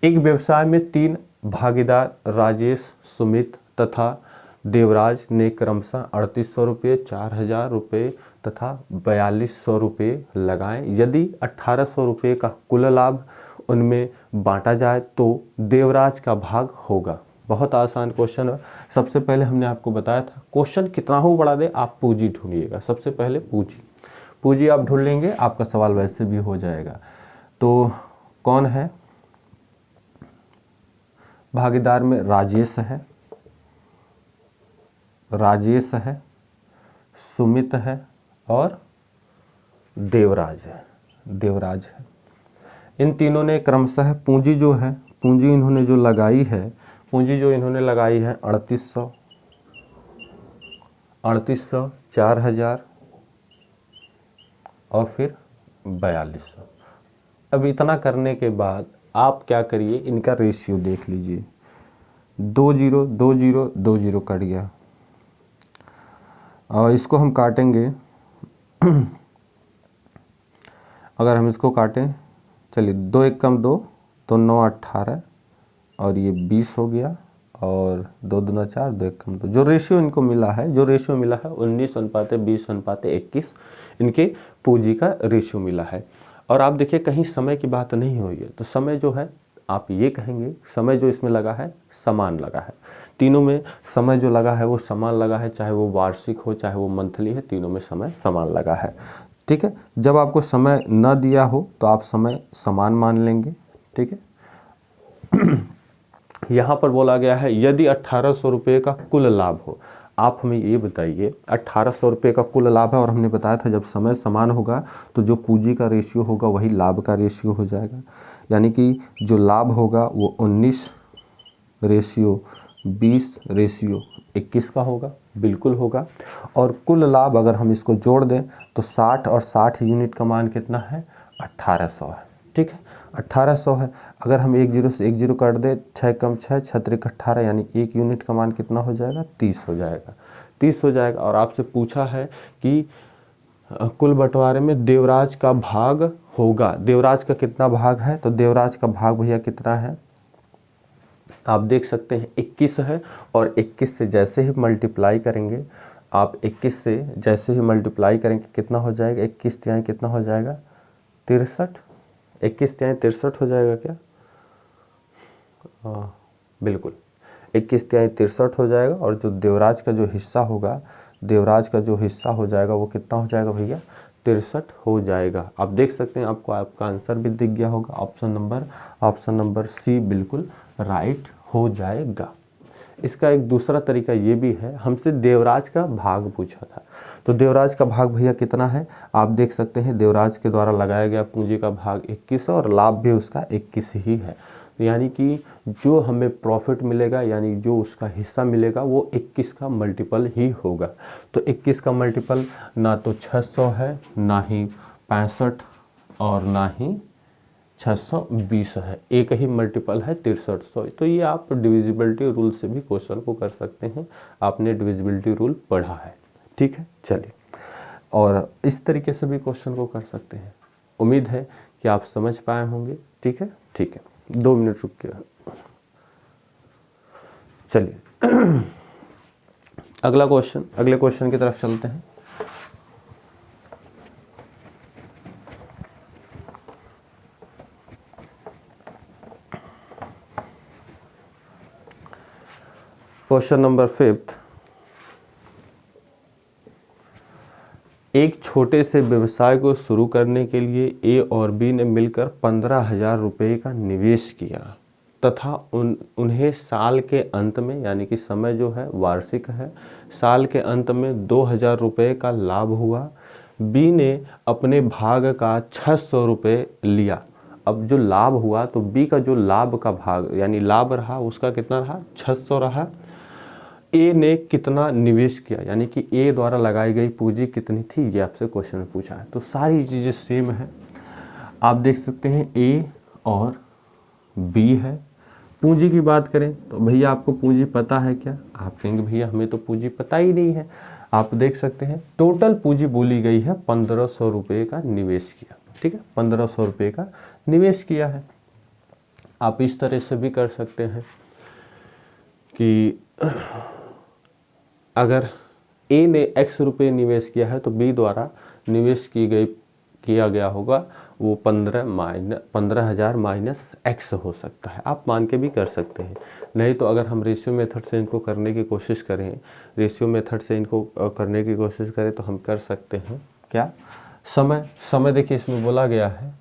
एक व्यवसाय में 3 भागीदार राजेश, सुमित तथा देवराज ने क्रमशः 3800 रुपये, 4000 रुपये तथा 4200 रुपये लगाए। यदि 1800 रुपये का कुल लाभ उनमें बांटा जाए तो देवराज का भाग होगा। बहुत आसान क्वेश्चन है। सबसे पहले हमने आपको बताया था क्वेश्चन कितना हो बड़ा दे, आप पूंजी ढूंढिएगा। सबसे पहले पूंजी आप ढूंढ लेंगे, आपका सवाल वैसे भी हो जाएगा। तो कौन है भागीदार में, राजेश है, सुमित है और देवराज है। इन तीनों ने क्रमशः पूंजी जो है, पूंजी इन्होंने जो लगाई है 3800, 4000 और फिर 4200। अब इतना करने के बाद आप क्या करिए, इनका रेशियो देख लीजिए। 2 0 2 0 2 0 कट गया और इसको हम काटेंगे। अगर हम इसको काटें, चलिए 2 1 कम 2 तो 9 18 और ये 20 हो गया और 2 दूना 4 2 1 कम 2। जो रेशियो इनको मिला है, 19:20:21 इनके पूंजी का रेशियो मिला है। और आप देखिए कहीं समय की बात नहीं हुई है, तो समय जो है आप ये कहेंगे समय जो इसमें लगा है समान लगा है। तीनों में समय जो लगा है वो समान लगा है, चाहे वो वार्षिक हो चाहे वो मंथली है, तीनों में समय समान लगा है। ठीक है, जब आपको समय न दिया हो तो आप समय समान मान लेंगे। ठीक है, यहाँ पर बोला गया है यदि 1800 रुपये का कुल लाभ हो। आप हमें ये बताइए 1800 रुपये का कुल लाभ है और हमने बताया था जब समय समान होगा तो जो पूंजी का रेशियो होगा वही लाभ का रेशियो हो जाएगा। यानी कि जो लाभ होगा वो 19:20:21 का होगा, बिल्कुल होगा। और कुल लाभ अगर हम इसको जोड़ दें तो 60 और 60 यूनिट का मान कितना है 1800 है। ठीक है, 1800 है। अगर हम 1 0 से 1 0 काट दें, 6 कम 6 6 3 18 यानी 1 यूनिट का मान कितना हो जाएगा 30 हो जाएगा, 30 हो जाएगा। और आपसे पूछा है कि कुल बंटवारे में देवराज का भाग होगा, देवराज का कितना भाग है, तो देवराज का भाग भैया कितना है आप देख सकते हैं 21 है। और 21 से जैसे ही मल्टीप्लाई करेंगे, आप 21 से जैसे ही मल्टीप्लाई करेंगे कितना हो जाएगा, 21 तिहाई कितना हो जाएगा 63, 21 तिहाई 63 हो जाएगा क्या, बिल्कुल 21 तिहाई 63 हो जाएगा। और जो देवराज का जो हिस्सा होगा, देवराज का जो हिस्सा हो जाएगा वो कितना हो जाएगा भैया 63 हो जाएगा। आप देख सकते हैं आपको आपका आंसर भी दिख गया होगा, ऑप्शन नंबर सी बिल्कुल राइट हो जाएगा। इसका एक दूसरा तरीका ये भी है, हमसे देवराज का भाग पूछा था, तो देवराज का भाग भैया कितना है आप देख सकते हैं, देवराज के द्वारा लगाया गया पूंजी का भाग 21 है और लाभ भी उसका 21 ही है। यानी कि जो हमें प्रॉफिट मिलेगा यानी जो उसका हिस्सा मिलेगा वो 21 का मल्टीपल ही होगा। तो 21 का मल्टीपल ना तो 600 है, ना ही 65 और ना ही 620 है, एक ही मल्टीपल है 6300। तो ये आप डिविजिबिलिटी रूल से भी क्वेश्चन को कर सकते हैं, आपने डिविजिबिलिटी रूल पढ़ा है। ठीक है, चलिए, और इस तरीके से भी क्वेश्चन को कर सकते हैं। उम्मीद है कि आप समझ पाए होंगे। ठीक है, 2 मिनट रुक के चलिए अगले क्वेश्चन की तरफ चलते हैं। क्वेश्चन नंबर 5, एक छोटे से व्यवसाय को शुरू करने के लिए ए और बी ने मिलकर 15,000 रुपये का निवेश किया तथा उन्हें साल के अंत में, यानी कि समय जो है वार्षिक है, साल के अंत में 2,000 रुपये का लाभ हुआ। बी ने अपने भाग का 600 रुपये लिया। अब जो लाभ हुआ तो बी का जो लाभ का भाग यानी लाभ रहा उसका कितना रहा 600 रहा। ए ने कितना निवेश किया, यानी कि ए द्वारा लगाई गई पूंजी कितनी थी, ये आपसे क्वेश्चन में पूछा है। तो सारी चीज़ें सेम है, आप देख सकते हैं ए और बी है। पूंजी की बात करें तो भैया आपको पूंजी पता है क्या, आप कहेंगे भैया हमें तो पूंजी पता ही नहीं है। आप देख सकते हैं टोटल पूंजी बोली गई है 1500 रुपये का निवेश किया। ठीक है, 1500 रुपये का निवेश किया है। आप इस तरह से भी कर सकते हैं कि अगर ए ने x रुपये निवेश किया है तो बी द्वारा निवेश किया गया होगा वो 15,000 माइनस x हो सकता है। आप मान के भी कर सकते हैं, नहीं तो अगर हम रेशियो मेथड से इनको करने की कोशिश करें तो हम कर सकते हैं क्या, समय देखिए इसमें बोला गया है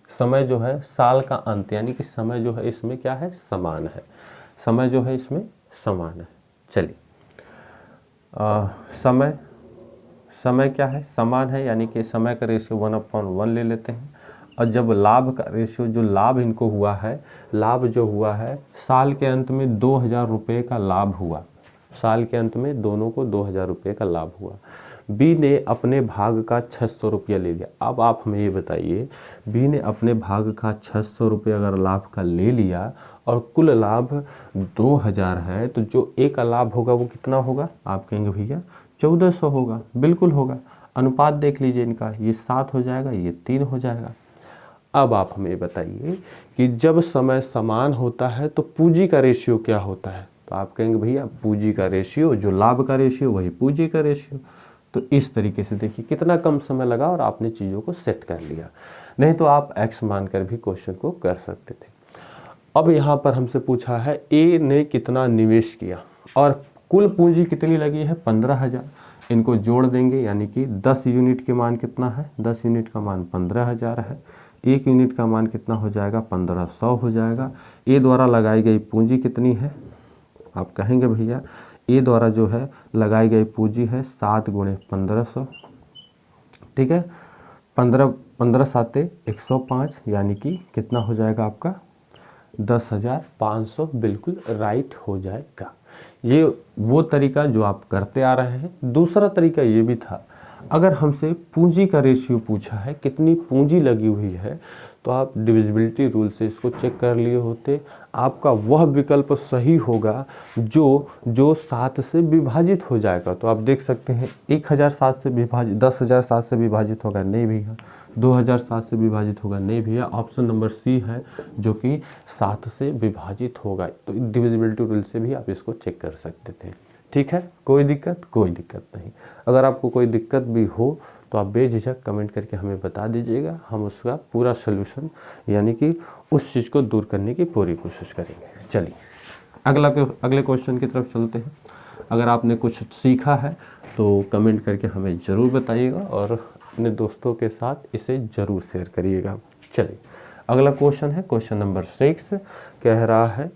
समय जो है साल का अंत, यानी कि समय जो है इसमें क्या है समान है, समय जो है इसमें समान है। चलिए समय क्या है समान है, यानी कि समय का रेशियो 1/1 ले लेते हैं। और जब लाभ का रेशियो, जो लाभ इनको हुआ है, लाभ जो हुआ है साल के अंत में 2,000 रुपये का लाभ हुआ, साल के अंत में दोनों को 2,000 रुपये का लाभ हुआ। बी ने अपने भाग का 600 रुपया ले लिया। अब आप हमें ये बताइए, बी ने अपने भाग का 600 रुपये अगर लाभ का ले लिया और कुल लाभ 2,000 है, तो जो ए का लाभ होगा वो कितना होगा, आप कहेंगे भैया 1400 होगा, बिल्कुल होगा। अनुपात देख लीजिए इनका, ये 7 हो जाएगा, ये 3 हो जाएगा। अब आप हमें बताइए कि जब समय समान होता है तो पूंजी का रेशियो क्या होता है। तो आप कहेंगे भैया पूंजी का रेशियो, जो लाभ का रेशियो वही पूंजी का रेशियो। तो इस तरीके से देखिए कितना कम समय लगा और आपने चीज़ों को सेट कर लिया। नहीं तो आप x मानकर भी क्वेश्चन को कर सकते थे। अब यहाँ पर हमसे पूछा है ए ने कितना निवेश किया और कुल पूंजी कितनी लगी है 15,000। इनको जोड़ देंगे यानी कि 10 यूनिट के मान कितना है, 10 यूनिट का मान 15,000 है। 1 यूनिट का मान कितना हो जाएगा, 1500 हो जाएगा। ए द्वारा लगाई गई पूंजी कितनी है, आप कहेंगे भैया ए द्वारा जो है लगाई गई पूंजी है 7 × 1500, ठीक है। 15 7 105 यानी कि कितना हो जाएगा आपका 10,500, बिल्कुल राइट हो जाएगा। ये वो तरीका जो आप करते आ रहे हैं। दूसरा तरीका ये भी था, अगर हमसे पूंजी का रेशियो पूछा है, कितनी पूंजी लगी हुई है, तो आप डिविजिबिलिटी रूल से इसको चेक कर लिए होते। आपका वह विकल्प सही होगा जो 7 से विभाजित हो जाएगा। तो आप देख सकते हैं 1007 से विभाजित, 10,007 से विभाजित होगा नहीं भैया, 2007 से विभाजित होगा नहीं भैया, ऑप्शन नंबर सी है जो कि 7 से विभाजित होगा। तो डिविजिबिलिटी रूल से भी आप इसको चेक कर सकते थे। ठीक है, कोई दिक्कत नहीं। अगर आपको कोई दिक्कत भी हो तो आप बेझिझक कमेंट करके हमें बता दीजिएगा, हम उसका पूरा सलूशन यानी कि उस चीज़ को दूर करने की पूरी कोशिश करेंगे। चलिए अगले क्वेश्चन की तरफ चलते हैं। अगर आपने कुछ सीखा है तो कमेंट करके हमें ज़रूर बताइएगा और अपने दोस्तों के साथ इसे ज़रूर शेयर करिएगा। चलिए अगला क्वेश्चन है क्वेश्चन नंबर 6, कह रहा है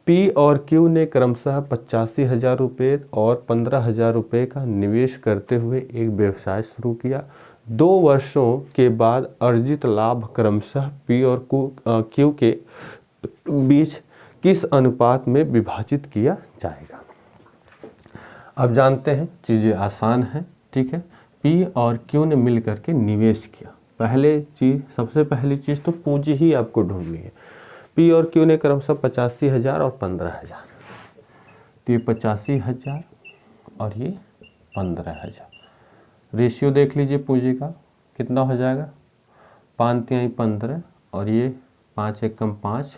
पी और क्यू ने क्रमशः 85,000 रुपये और 15,000 रुपये का निवेश करते हुए एक व्यवसाय शुरू किया। 2 वर्षों के बाद अर्जित लाभ क्रमशः पी और क्यू के बीच किस अनुपात में विभाजित किया जाएगा। अब जानते हैं चीज़ें आसान हैं, ठीक है। पी और क्यू ने मिल करके निवेश किया। सबसे पहली चीज़ तो पूंजी ही आपको ढूंढनी है। पी और क्यू ने क्रमशः 85,000 और 15,000, तो ये 85,000 और ये 15,000। रेशियो देख लीजिए पूंजी का कितना हो जाएगा, 5 × 15 और ये 5 × 1 = 5,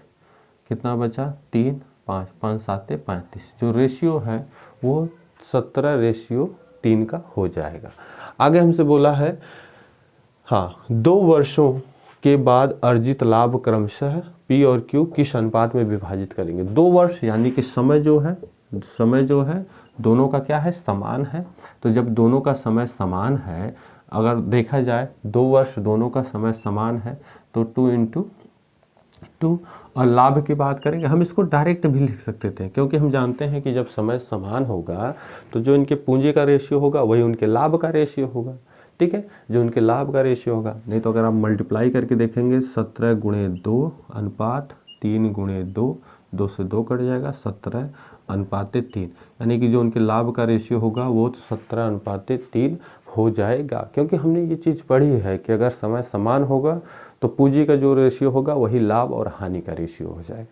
कितना बचा 3, 5 5 7 35। जो रेशियो है वो 17:3 का हो जाएगा। आगे हमसे बोला है हाँ 2 वर्षों के बाद अर्जित लाभ क्रमशः पी और क्यू किस अनुपात में विभाजित करेंगे। 2 वर्ष यानी कि समय जो है दोनों का क्या है, समान है। तो जब दोनों का समय समान है, अगर देखा जाए 2 वर्ष दोनों का समय समान है तो 2 × 2। और लाभ की बात करेंगे, हम इसको डायरेक्ट भी लिख सकते थे क्योंकि हम जानते हैं कि जब समय समान होगा तो जो इनके पूंजी का रेशियो होगा वही उनके लाभ का रेशियो होगा, ठीक है, जो उनके लाभ का रेशियो होगा। नहीं तो अगर आप मल्टीप्लाई करके देखेंगे 17 × 2 अनुपात 3 × 2, 2 से 2 कट जाएगा, 17:3, यानी कि जो उनके लाभ का रेशियो होगा वो 17:3 हो जाएगा। क्योंकि हमने ये चीज़ पढ़ी है कि अगर समय समान होगा तो पूंजी का जो रेशियो होगा वही लाभ और हानि का रेशियो हो जाएगा।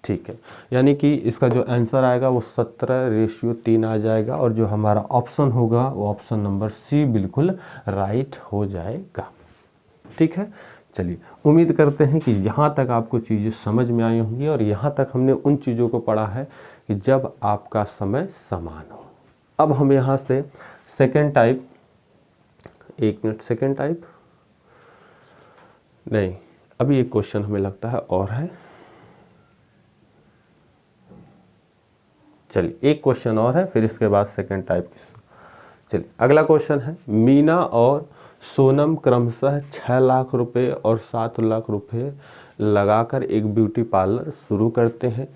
ठीक है, यानी कि इसका जो आंसर आएगा वो 17:3 आ जाएगा और जो हमारा ऑप्शन होगा वो ऑप्शन नंबर सी बिल्कुल राइट हो जाएगा। ठीक है, चलिए उम्मीद करते हैं कि यहाँ तक आपको चीज़ें समझ में आई होंगी और यहाँ तक हमने उन चीज़ों को पढ़ा है कि जब आपका समय समान हो। अब हम यहाँ से सेकेंड टाइप, नहीं अभी एक क्वेश्चन हमें लगता है और है, चलिए एक क्वेश्चन और है फिर इसके बाद सेकेंड टाइप की। चलिए अगला क्वेश्चन है मीना और सोनम क्रमशः 6 लाख रुपए और 7 लाख रुपए लगाकर एक ब्यूटी पार्लर शुरू करते हैं।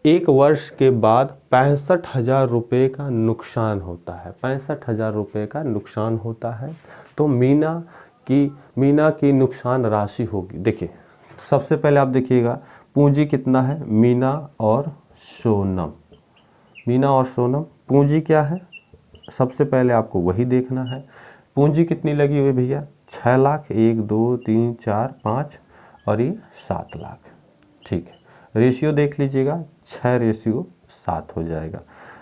1 वर्ष के बाद 65,000 रुपये का नुकसान होता है। 65,000 रुपये का नुकसान होता है। तो मीना की नुकसान राशि होगी। देखिए सबसे पहले आप देखिएगा पूंजी कितना है, मीना और सोनम पूंजी क्या है, सबसे पहले आपको वही देखना है। पूंजी कितनी लगी हुई भैया, 6 लाख, 1 2 3 4 5 और ये 7 लाख। ठीक है, रेशियो देख लीजिएगा 6:7 हो जाएगा।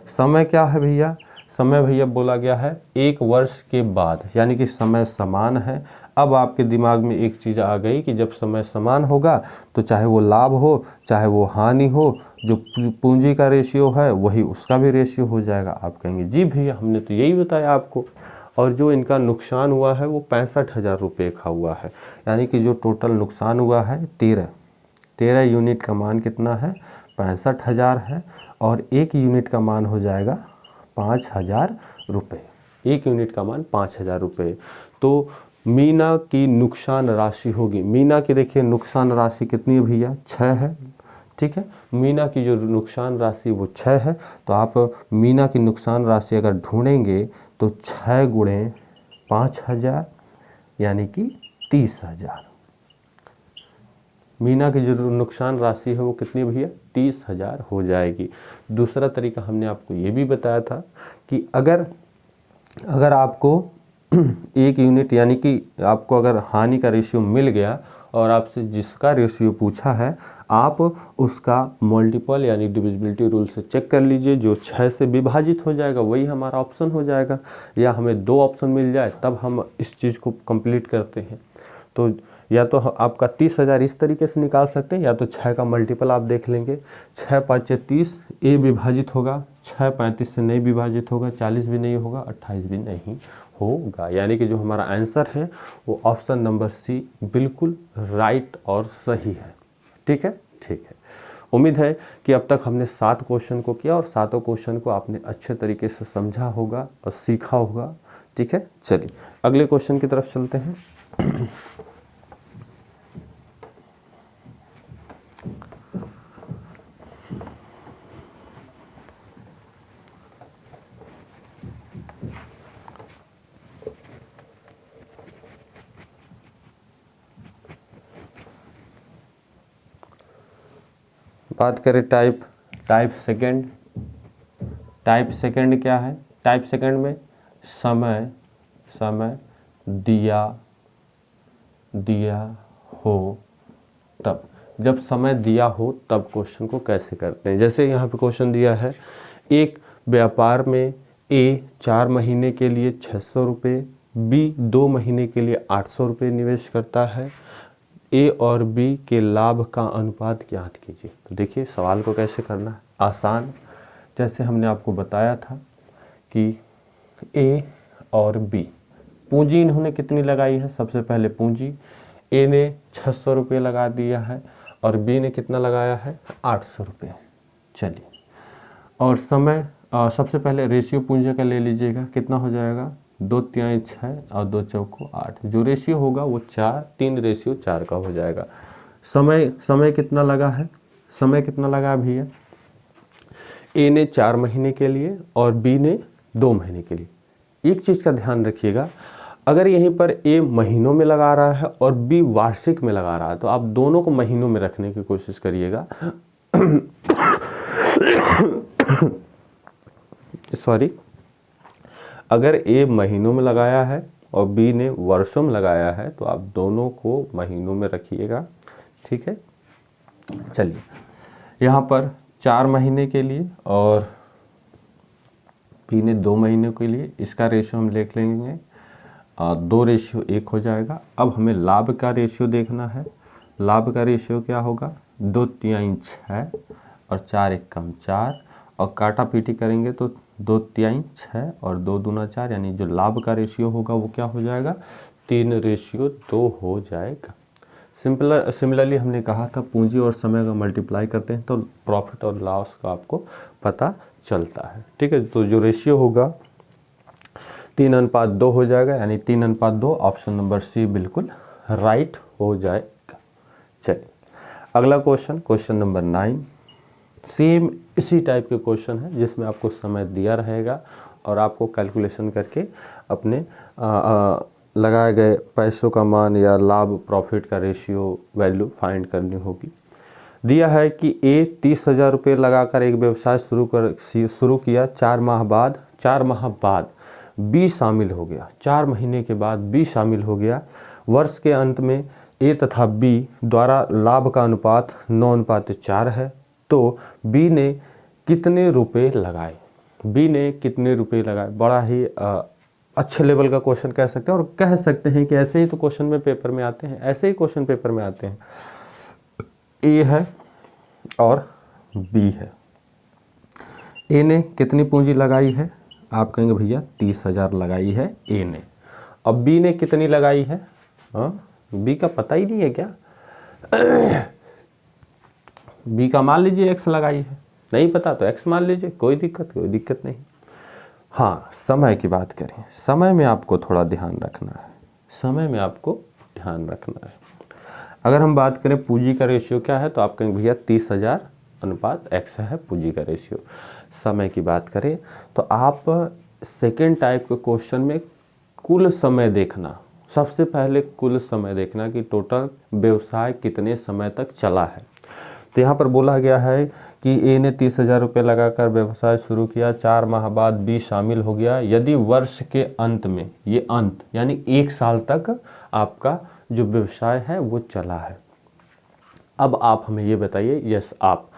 समय क्या है भैया, समय भैया बोला गया है 1 वर्ष के बाद, यानी कि समय समान है। अब आपके दिमाग में एक चीज़ आ गई कि जब समय समान होगा तो चाहे वो लाभ हो चाहे वो हानि हो, जो पूंजी का रेशियो है वही उसका भी रेशियो हो जाएगा। आप कहेंगे जी भैया हमने तो यही बताया आपको। और जो इनका नुकसान हुआ है वो 65,000 रुपये का हुआ है, यानी कि जो टोटल नुकसान हुआ है 13 यूनिट का मान कितना है, 65,000 है। और 1 यूनिट का मान हो जाएगा 5,000 रुपये। 1 यूनिट का मान 5,000 रुपये। तो मीना की नुकसान राशि होगी, मीना की देखिए नुकसान राशि कितनी है भैया, 6 है। ठीक है, मीना की जो नुकसान राशि वो 6 है। तो आप मीना की नुकसान राशि अगर ढूंढेंगे तो 6 गुणे 5,000 यानी कि 30,000। मीना की जो नुकसान राशि है वो कितनी भैया, 30,000 हो जाएगी। दूसरा तरीका हमने आपको ये भी बताया था कि अगर आपको 1 यूनिट यानी कि आपको अगर हानि का रेशियो मिल गया और आपसे जिसका रेशियो पूछा है आप उसका मल्टीपल यानी डिविजिबिलिटी रूल से चेक कर लीजिए, जो 6 से विभाजित हो जाएगा वही हमारा ऑप्शन हो जाएगा। या हमें 2 ऑप्शन मिल जाए तब हम इस चीज़ को कंप्लीट करते हैं। तो या तो आपका 30,000 इस तरीके से निकाल सकते हैं, या तो 6 का मल्टीपल आप देख लेंगे। 6 5 30 ए विभाजित होगा, 6 35 से नहीं विभाजित होगा, 40 भी नहीं होगा, 28 भी नहीं होगा। यानी कि जो हमारा आंसर है वो ऑप्शन नंबर सी बिल्कुल राइट और सही है। ठीक है, ठीक है। उम्मीद है कि अब तक हमने 7 क्वेश्चन को किया और 7 क्वेश्चन को आपने अच्छे तरीके से समझा होगा और सीखा होगा। ठीक है, चलिए अगले क्वेश्चन की तरफ चलते हैं। बात करें टाइप सेकंड क्या है। टाइप सेकंड में समय दिया हो तब, जब समय दिया हो तब क्वेश्चन को कैसे करते हैं। जैसे यहाँ पे क्वेश्चन दिया है, एक व्यापार में ए 4 महीने के लिए 600 रुपये, बी 2 महीने के लिए 800 रुपये निवेश करता है। ए और बी के लाभ का अनुपात ज्ञात कीजिए। तो देखिए सवाल को कैसे करना है, आसान। जैसे हमने आपको बताया था कि ए और बी, पूंजी इन्होंने कितनी लगाई है, सबसे पहले पूंजी ए ने 600 रुपये लगा दिया है और बी ने कितना लगाया है, 800 रुपये। चलिए, और समय सबसे पहले रेशियो पूंजी का ले लीजिएगा, कितना हो जाएगा, 2 तिहाई 6 और 2 चौको 8। जो रेशियो होगा वो 3 रेशियो 4 का हो जाएगा। समय कितना लगा है, समय कितना लगा भैया, ए ने 4 महीने के लिए और बी ने 2 महीने के लिए। एक चीज़ का ध्यान रखिएगा, अगर यहीं पर ए महीनों में लगा रहा है और बी वार्षिक में लगा रहा है तो आप दोनों को महीनों में रखने की कोशिश करिएगा। सॉरी, अगर ए महीनों में लगाया है और बी ने वर्षों में लगाया है तो आप दोनों को महीनों में रखिएगा। ठीक है, चलिए यहाँ पर 4 महीने के लिए और बी ने 2 महीने के लिए, इसका रेशियो हम देख लेंगे, 2 रेशियो 1 हो जाएगा। अब हमें लाभ का रेशियो देखना है। लाभ का रेशियो क्या होगा, 2 तिहाई 6 और 4 एकम 4, और काटा पीटी करेंगे तो 2 तिहाई 6 और 2 दूना 4, यानी जो लाभ का रेशियो होगा वो क्या हो जाएगा, 3:2 हो जाएगा। सिमिलरली हमने कहा था पूंजी और समय का मल्टीप्लाई करते हैं तो प्रॉफिट और लॉस का आपको पता चलता है। ठीक है, तो जो रेशियो होगा 3:2 हो जाएगा, यानी 3:2, ऑप्शन नंबर सी बिल्कुल राइट हो जाएगा। चलिए अगला क्वेश्चन नंबर 9, सेम इसी टाइप के क्वेश्चन है जिसमें आपको समय दिया रहेगा और आपको कैलकुलेशन करके अपने लगाए गए पैसों का मान या लाभ प्रॉफिट का रेशियो वैल्यू फाइंड करनी होगी। दिया है कि ए 30,000 रुपये लगाकर एक व्यवसाय शुरू किया, 4 माह बाद बी शामिल हो गया। 4 महीने के बाद बी शामिल हो गया। वर्ष के अंत में ए तथा बी द्वारा लाभ का अनुपात 9:4 है, तो बी ने कितने रुपए लगाए। बी ने कितने रुपए लगाए। बड़ा ही अच्छे लेवल का क्वेश्चन कह सकते हैं, और कह सकते हैं कि ऐसे ही तो क्वेश्चन में पेपर में आते हैं, ऐसे ही क्वेश्चन पेपर में आते हैं। ए है और बी है। ए ने कितनी पूंजी लगाई है, आप कहेंगे भैया 30,000 लगाई है ए ने। अब बी ने कितनी लगाई है, बी का पता ही नहीं है क्या? बी का मान लीजिए एक्स लगाई है, नहीं पता तो एक्स मान लीजिए, कोई दिक्कत नहीं। हाँ, समय की बात करें, समय में आपको थोड़ा ध्यान रखना है, समय में आपको ध्यान रखना है। अगर हम बात करें पूंजी का रेशियो क्या है, तो आप कहेंगे भैया 30,000 अनुपात एक्स है पूंजी का रेशियो। समय की बात करें तो आप सेकेंड टाइप के क्वेश्चन में कुल समय देखना, सबसे पहले कुल समय देखना कि टोटल व्यवसाय कितने समय तक चला है। तो यहाँ पर बोला गया है कि ए ने 30,000 रुपये लगाकर व्यवसाय शुरू किया, 4 माह बाद बी शामिल हो गया। यदि वर्ष के अंत में, ये अंत यानी 1 साल तक आपका जो व्यवसाय है वो चला है। अब आप हमें ये बताइए, यस आप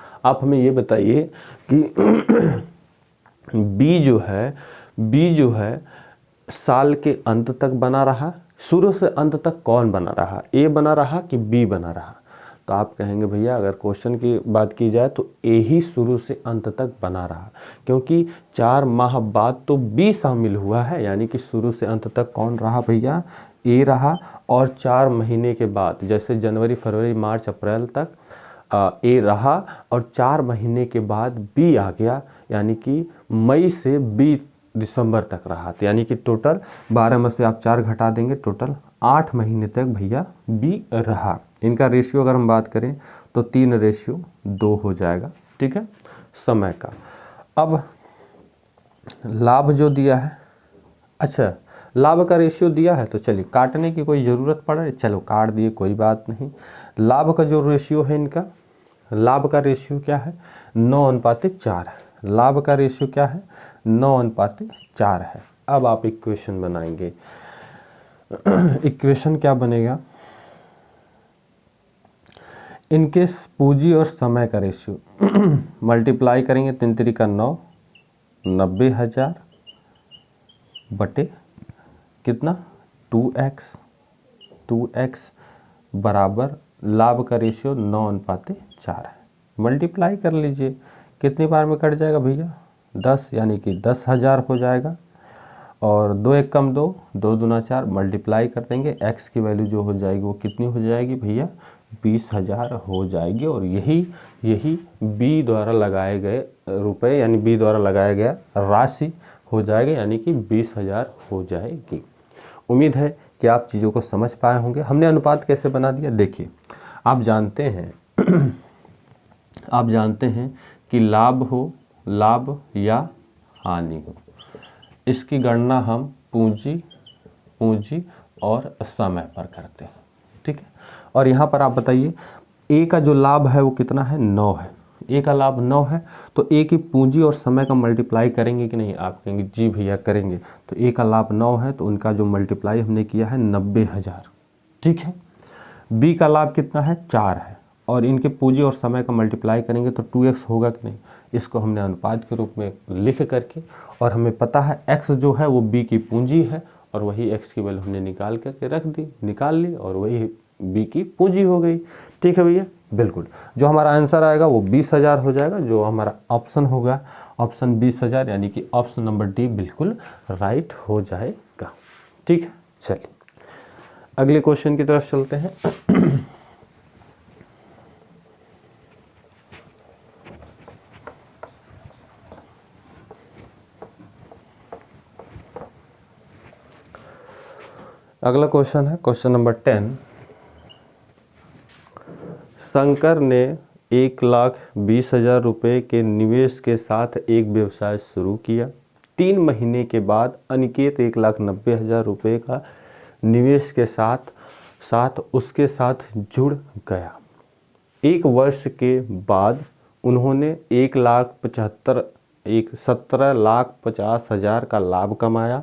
हमें ये बताइए कि बी जो है साल के अंत तक बना रहा, शुरू से अंत तक कौन बना रहा, ए बना रहा कि बी बना रहा? तो आप कहेंगे भैया अगर क्वेश्चन की बात की जाए तो ए ही शुरू से अंत तक बना रहा, क्योंकि 4 माह बाद तो बी शामिल हुआ है, यानी कि शुरू से अंत तक कौन रहा भैया, ए रहा। और 4 महीने के बाद, जैसे जनवरी फरवरी मार्च अप्रैल तक ए रहा, और 4 महीने के बाद बी आ गया, यानी कि मई से बी दिसंबर तक रहा। तो यानी कि टोटल 12 में से आप 4 घटा देंगे, टोटल 8 महीने तक भैया बी रहा। इनका रेशियो अगर हम बात करें तो 3:2 हो जाएगा, ठीक है, समय का। अब लाभ जो दिया है, अच्छा लाभ का रेशियो दिया है तो चलिए काटने की कोई ज़रूरत पड़े, चलो काट दिए, कोई बात नहीं। लाभ का जो रेशियो है इनका, लाभ का रेशियो क्या है, 9:4 है। लाभ का रेशियो क्या है, 9:4 है। अब आप इक्वेशन बनाएंगे, इक्वेशन क्या बनेगा, इनके पूंजी और समय का रेशियो मल्टीप्लाई करेंगे, 3 3 9, 90,000 बटे कितना 2x बराबर लाभ का रेशियो 9:4 है। मल्टीप्लाई कर लीजिए, कितनी बार में कट जाएगा भैया, 10, यानी कि 10,000 हो जाएगा। और 2 1 कम 2, 2 दूना 4, मल्टीप्लाई कर देंगे, x की वैल्यू जो हो जाएगी वो कितनी हो जाएगी भैया, 20,000 हो जाएगी। और यही बी द्वारा लगाए गए रुपए, यानी बी द्वारा लगाया गया राशि हो जाएगा, यानी कि 20,000 हो जाएगी। उम्मीद है कि आप चीज़ों को समझ पाए होंगे। हमने अनुपात कैसे बना दिया, देखिए आप जानते हैं कि लाभ या हानि हो, इसकी गणना हम पूंजी और समय पर करते हैं, ठीक है। और यहाँ पर आप बताइए ए का जो लाभ है वो कितना है, 9 है। ए का लाभ 9 है, तो ए की पूंजी और समय का मल्टीप्लाई करेंगे कि नहीं, आप कहेंगे जी भैया करेंगे। तो ए का लाभ 9 है, तो उनका जो मल्टीप्लाई हमने किया है 90,000, ठीक है। बी का लाभ कितना है, 4 है, और इनके पूंजी और समय का मल्टीप्लाई करेंगे तो 2x होगा कि नहीं। इसको हमने अनुपात के रूप में लिख करके, और हमें पता है x जो है वो b की पूंजी है, और वही x की वैल्यू हमने निकाल करके रख दी, निकाल ली, और वही b की पूंजी हो गई, ठीक है भैया। बिल्कुल, जो हमारा आंसर आएगा वो 20,000 हो जाएगा, जो हमारा ऑप्शन होगा ऑप्शन 20,000, यानी कि ऑप्शन नंबर डी बिल्कुल राइट हो जाएगा, ठीक है। चलिए अगले क्वेश्चन की तरफ चलते हैं। अगला क्वेश्चन है क्वेश्चन नंबर 10। शंकर ने 1,20,000 रुपये के निवेश के साथ एक व्यवसाय शुरू किया। 3 महीने के बाद अनिकेत 1,90,000 रुपये का निवेश के साथ उसके साथ जुड़ गया। 1 वर्ष के बाद उन्होंने 17,50,000 का लाभ कमाया।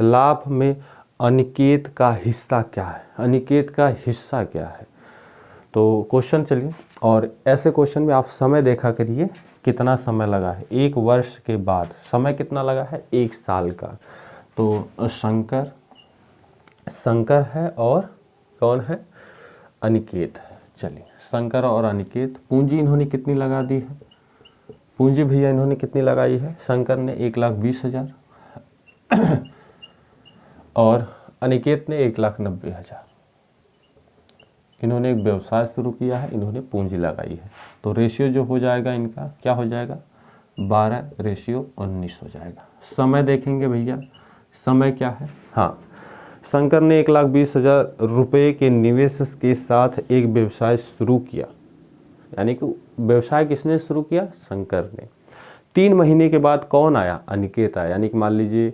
लाभ में अनिकेत का हिस्सा क्या है, अनिकेत का हिस्सा क्या है? तो क्वेश्चन चलिए, और ऐसे क्वेश्चन में आप समय देखा करिए कितना समय लगा है। 1 वर्ष के बाद समय कितना लगा है, 1 साल का। तो शंकर है और कौन है, अनिकेत है। चलिए शंकर और अनिकेत, पूंजी इन्होंने कितनी लगा दी है, पूंजी भैया इन्होंने कितनी लगाई है, शंकर ने 1,20,000 और अनिकेत ने 1,90,000। इन्होंने एक व्यवसाय शुरू किया है, इन्होंने पूंजी लगाई है। तो रेशियो जो हो जाएगा इनका क्या हो जाएगा, 12:19 हो जाएगा। समय देखेंगे भैया, समय क्या है, हाँ, शंकर ने 1,20,000 रुपये के निवेश के साथ एक व्यवसाय शुरू किया, यानी कि व्यवसाय किसने शुरू किया, शंकर ने। 3 महीने के बाद कौन आया, अनिकेत आया। यानी कि मान लीजिए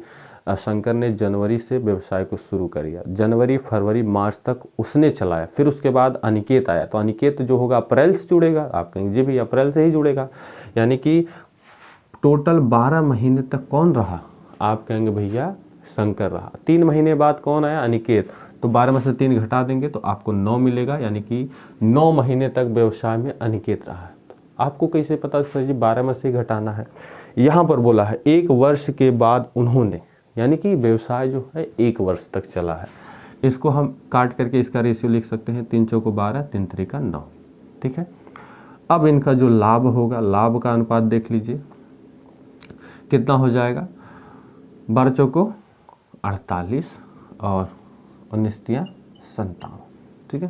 शंकर ने जनवरी से व्यवसाय को शुरू कर दिया, जनवरी फरवरी मार्च तक उसने चलाया, फिर उसके बाद अनिकेत आया। तो अनिकेत जो होगा अप्रैल से जुड़ेगा, आप कहेंगे जी भी अप्रैल से ही जुड़ेगा। यानी कि टोटल 12 महीने तक कौन रहा, आप कहेंगे भैया शंकर रहा। 3 महीने बाद कौन आया, अनिकेत। तो 12 में से 3 घटा देंगे तो आपको 9 मिलेगा, यानी कि 9 महीने तक व्यवसाय में अनिकेत रहा है। तो आपको कैसे पता सर जी 12 में से घटाना है, यहाँ पर बोला है 1 वर्ष के बाद उन्होंने, यानी कि व्यवसाय जो है 1 वर्ष तक चला है। इसको हम काट करके इसका रेशियो लिख सकते हैं, 3 चौको 12, 3 त्रिका 9, ठीक है। अब इनका जो लाभ होगा, लाभ का अनुपात देख लीजिए कितना हो जाएगा, 12 चौको 48 और 19 तिया 57, ठीक है।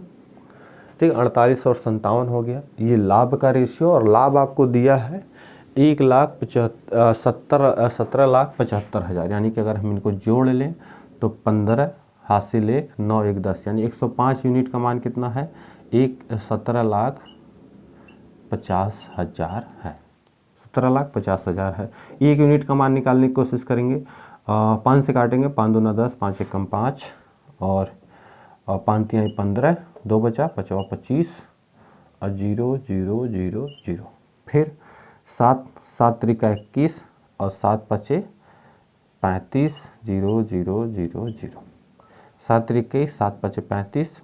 ठीक, 48 और 57 हो गया, ये लाभ का रेशियो। और लाभ आपको दिया है 17,75,000, यानी कि अगर हम इनको जोड़ लें तो 15 हासिल 1 9 1 10, यानी 105 यूनिट का मान कितना है, 17,50,000 है, 17,50,000 है। 1 यूनिट का मान निकालने की कोशिश करेंगे, 5 से काटेंगे, 5 दूना 10, 5 एकम 5 और 5 तिहाई 15, 2 बचा 5 25 और 0 0 0 0, फिर 7 7 त्रिका 21 और 7 पचे 35, 0 0 0 0, 7 त्रिके 7 पचे 35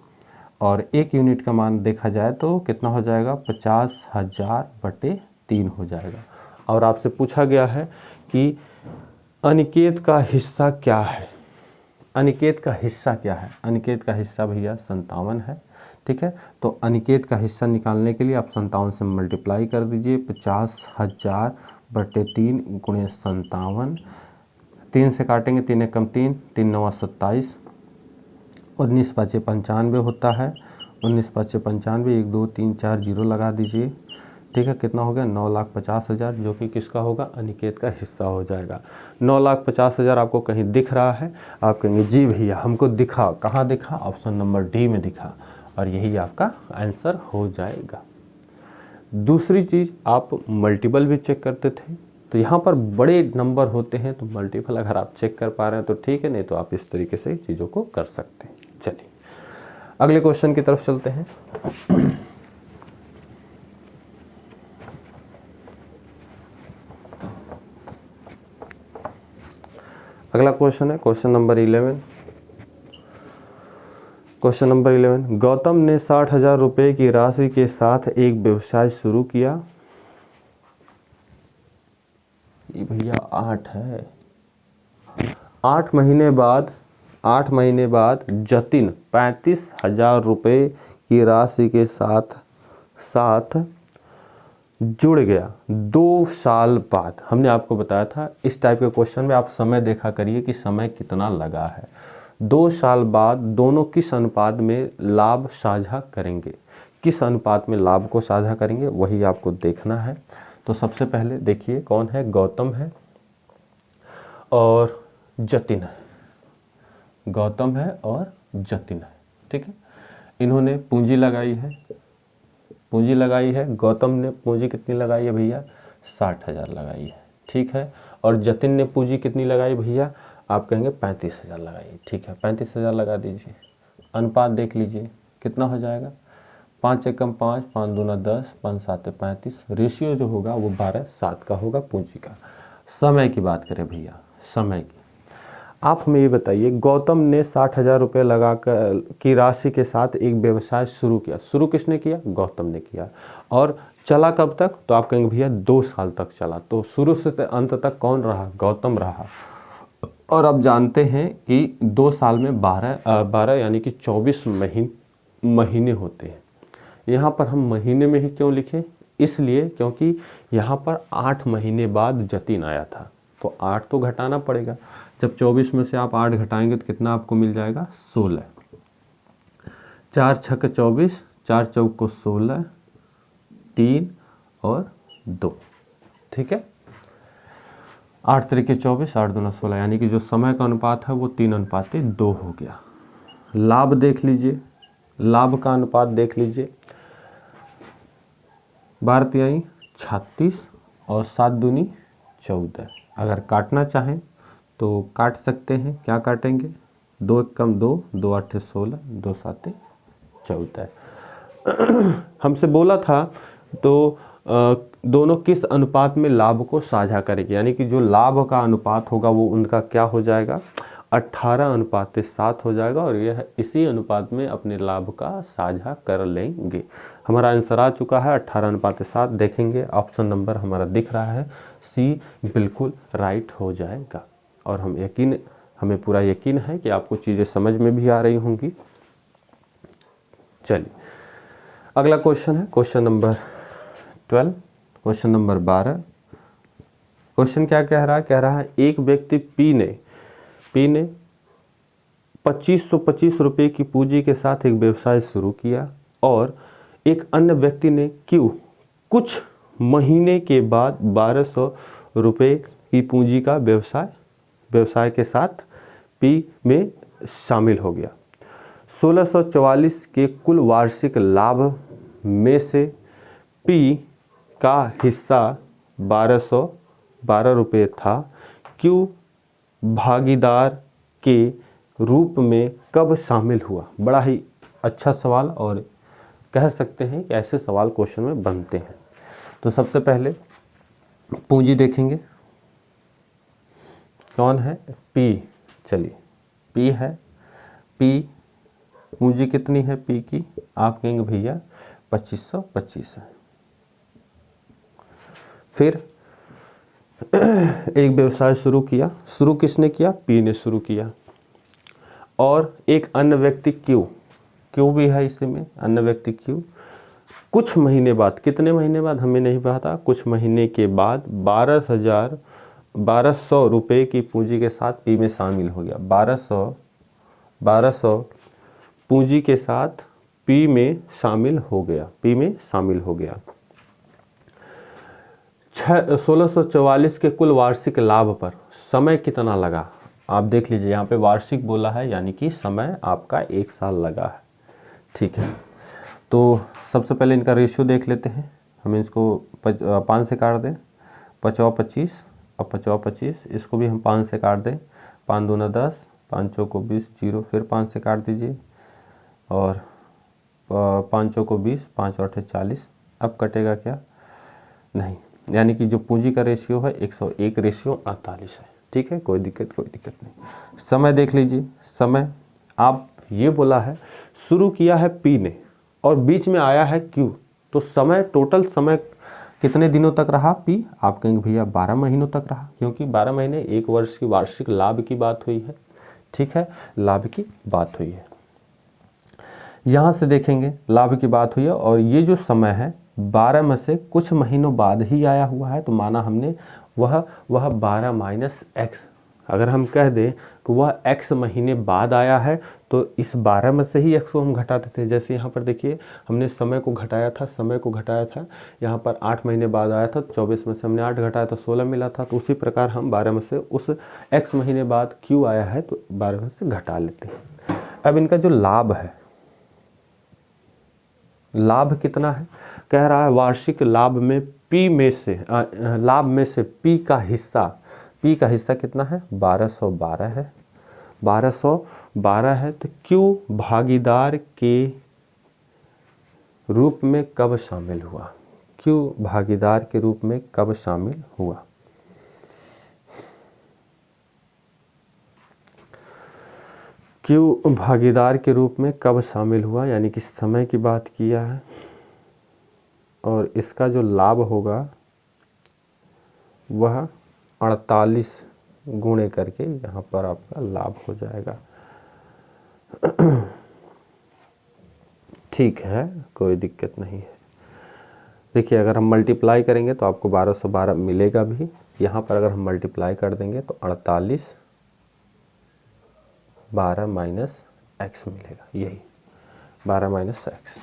और 1 यूनिट का मान देखा जाए तो कितना हो जाएगा, 50,000/3 हो जाएगा। और आपसे पूछा गया है कि अनिकेत का हिस्सा क्या है, अनिकेत का हिस्सा क्या है, अनिकेत का हिस्सा भैया 57 है, ठीक है। तो अनिकेत का हिस्सा निकालने के लिए आप 57 से मल्टीप्लाई कर दीजिए, 50,000/3 गुणे 57, 3 से काटेंगे, 3 एकम 3, 3 9 27, 19 5 95 होता है, 19 5 95, 1 2 3 4 0 लगा दीजिए, ठीक है। कितना हो गया, 9,50,000, जो कि किसका होगा, अनिकेत का हिस्सा हो जाएगा। 9,50,000 आपको कहीं दिख रहा है, आप कहेंगे जी भैया हमको दिखा, कहाँ दिखा, ऑप्शन नंबर डी में दिखा, और यही आपका आंसर हो जाएगा। दूसरी चीज़, आप मल्टीपल भी चेक करते थे, तो यहाँ पर बड़े नंबर होते हैं, तो मल्टीपल अगर आप चेक कर पा रहे हैं तो ठीक है, नहीं तो आप इस तरीके से चीज़ों को कर सकते हैं। चलिए अगले क्वेश्चन की तरफ चलते हैं। अगला क्वेश्चन है question number 11। Question number 11, Gautam ने 60,000 रुपये की राशि के साथ एक व्यवसाय शुरू किया। ये भैया 8 है। 8 महीने बाद जतिन 35,000 रुपये की राशि के साथ जुड़ गया। 2 साल बाद, हमने आपको बताया था इस टाइप के क्वेश्चन में आप समय देखा करिए कि समय कितना लगा है। 2 साल बाद दोनों किस अनुपात में लाभ साझा करेंगे, किस अनुपात में लाभ को साझा करेंगे वही आपको देखना है। तो सबसे पहले देखिए कौन है, गौतम है और जतिन है, गौतम है और जतिन है, ठीक है। इन्होंने पूंजी लगाई है, गौतम ने पूंजी कितनी लगाई है भैया, 60,000 लगाई है, ठीक है। और जतिन ने पूंजी कितनी लगाई भैया, आप कहेंगे 35,000 लगाई, ठीक है। 35,000 लगा दीजिए, अनुपात देख लीजिए कितना हो जाएगा, 5 एकम 5, 5 दूना 10, 5 7 35, रेशियो जो होगा वो 12:7 का होगा पूंजी का। समय की बात करें भैया, समय की, आप हमें ये बताइए, गौतम ने 60,000 रुपये लगा कर की राशि के साथ एक व्यवसाय शुरू किया। शुरू किसने किया? गौतम ने किया। और चला कब तक? तो आप कहेंगे भैया 2 साल तक चला। तो शुरू से अंत तक कौन रहा? गौतम रहा। और अब जानते हैं कि 2 साल में 12 यानी कि 24 महीने होते हैं। यहाँ पर हम महीने में ही क्यों लिखें? इसलिए क्योंकि यहाँ पर 8 महीने बाद जतिन आया था, तो 8 तो घटाना पड़ेगा। जब 24 में से आप 8 घटाएंगे तो कितना आपको मिल जाएगा? 16। 4 छक 24, 4 चौक को 16, 3 और 2। ठीक है, 8 तरीके 24, 8 दूना 16, यानी कि जो समय का अनुपात है वो 3:2 हो गया। लाभ देख लीजिए, लाभ का अनुपात देख लीजिए, 12 तिहाई 36 और 7 दूनी 14। अगर काटना चाहें तो काट सकते हैं। क्या काटेंगे? 2 एक कम 2, 2 8 16, 2 7 14। हमसे बोला था तो दोनों किस अनुपात में लाभ को साझा करेंगे, यानी कि जो लाभ का अनुपात होगा वो उनका क्या हो जाएगा? 18:7 हो जाएगा। और यह इसी अनुपात में अपने लाभ का साझा कर लेंगे। हमारा आंसर आ चुका है 18:7। देखेंगे ऑप्शन नंबर हमारा दिख रहा है, सी बिल्कुल राइट हो जाएगा। और हमें पूरा यकीन है कि आपको चीज़ें समझ में भी आ रही होंगी। चलिए अगला क्वेश्चन है question number 12, question number 12। Question क्या कह रहा है? कह रहा है एक व्यक्ति पी ने 2525 रुपये की पूंजी के साथ एक व्यवसाय शुरू किया और एक अन्य व्यक्ति ने क्यू कुछ महीने के बाद 1200 रुपये की पूंजी का व्यवसाय के साथ पी में शामिल हो गया। 1644 के कुल वार्षिक लाभ में से पी का हिस्सा 1212 रुपये था। क्यू भागीदार के रूप में कब शामिल हुआ? बड़ा ही अच्छा सवाल, और कह सकते हैं कि ऐसे सवाल क्वेश्चन में बनते हैं। तो सबसे पहले पूंजी देखेंगे, कौन है? पी। चलिए पी है, पी पूंजी कितनी है पी की? आप कहेंगे भैया 2525 है। फिर एक व्यवसाय शुरू किया। शुरू किसने किया? पी ने शुरू किया। और एक अन्य व्यक्ति क्यू भी है इसमें, अन्य व्यक्ति क्यू कुछ महीने बाद, कितने महीने बाद हमें नहीं पता, कुछ महीने के बाद 1200 रुपये की पूंजी के साथ पी में शामिल हो गया। 1200 पूंजी के साथ पी में शामिल हो गया। 1644 के कुल वार्षिक लाभ पर समय कितना लगा? आप देख लीजिए, यहाँ पे वार्षिक बोला है, यानी कि समय आपका 1 साल लगा है। ठीक है, तो सबसे पहले इनका रेशियो देख लेते हैं। हम इसको 5 से काट दें, 5 25 और 5 25, इसको भी हम 5 से काट दें, 5 दूना 10, 5 चौको 20, 0, फिर 5 से काट दीजिए, और 5 चौको 20, 5 8 40। अब कटेगा क्या? नहीं, यानी कि जो पूंजी का रेशियो है 101:48 है। ठीक है, कोई दिक्कत नहीं। समय देख लीजिए, समय आप ये बोला है शुरू किया है पी ने और बीच में आया है क्यू, तो समय टोटल समय कितने दिनों तक रहा पी? आप कहेंगे भैया 12 महीनों तक रहा, क्योंकि 12 महीने 1 वर्ष की वार्षिक लाभ की बात हुई है। ठीक है, लाभ की बात हुई है। यहाँ से देखेंगे लाभ की बात हुई है, और ये जो समय है 12 में से कुछ महीनों बाद ही आया हुआ है, तो माना हमने वह 12 माइनस एक्स। अगर हम कह दें कि वह x महीने बाद आया है, तो इस 12 में से ही x को हम घटा देते हैं। जैसे यहाँ पर देखिए, हमने समय को घटाया था, यहाँ पर 8 महीने बाद आया था, 24 में से हमने 8 घटाया तो 16 मिला था। तो उसी प्रकार हम 12 में से उस x महीने बाद क्यों आया है तो 12 में से घटा लेते हैं। अब इनका जो लाभ है, लाभ कितना है? कह रहा है वार्षिक लाभ में पी में से लाभ में से पी का हिस्सा कितना है? 1212 है। 1212 है, तो क्यों भागीदार के रूप में कब शामिल हुआ? क्यों भागीदार के रूप में कब शामिल हुआ? क्यू भागीदार के रूप में कब शामिल हुआ, यानी कि समय की बात किया है, और इसका जो लाभ होगा वह 48 गुणे करके यहाँ पर आपका लाभ हो जाएगा। ठीक है, कोई दिक्कत नहीं है। देखिए अगर हम मल्टीप्लाई करेंगे तो आपको 1212 मिलेगा भी। यहाँ पर अगर हम मल्टीप्लाई कर देंगे तो 48 12 माइनस एक्स मिलेगा, यही 12 माइनस एक्स।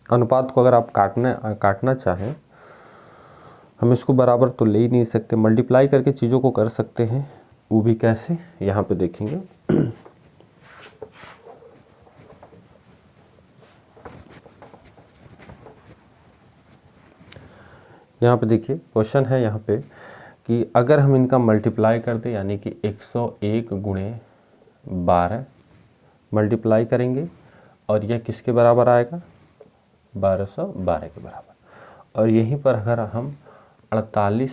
अनुपात को अगर आप काटना चाहें, हम इसको बराबर तो ले ही नहीं सकते, मल्टीप्लाई करके चीज़ों को कर सकते हैं। वो भी कैसे, यहाँ पे देखेंगे। यहाँ पे देखिए क्वेश्चन है यहाँ पे कि अगर हम इनका मल्टीप्लाई कर दें, यानी कि 101 गुणे 12 मल्टीप्लाई करेंगे और यह किसके बराबर आएगा, 1212 के बराबर। और यहीं पर अगर हम 48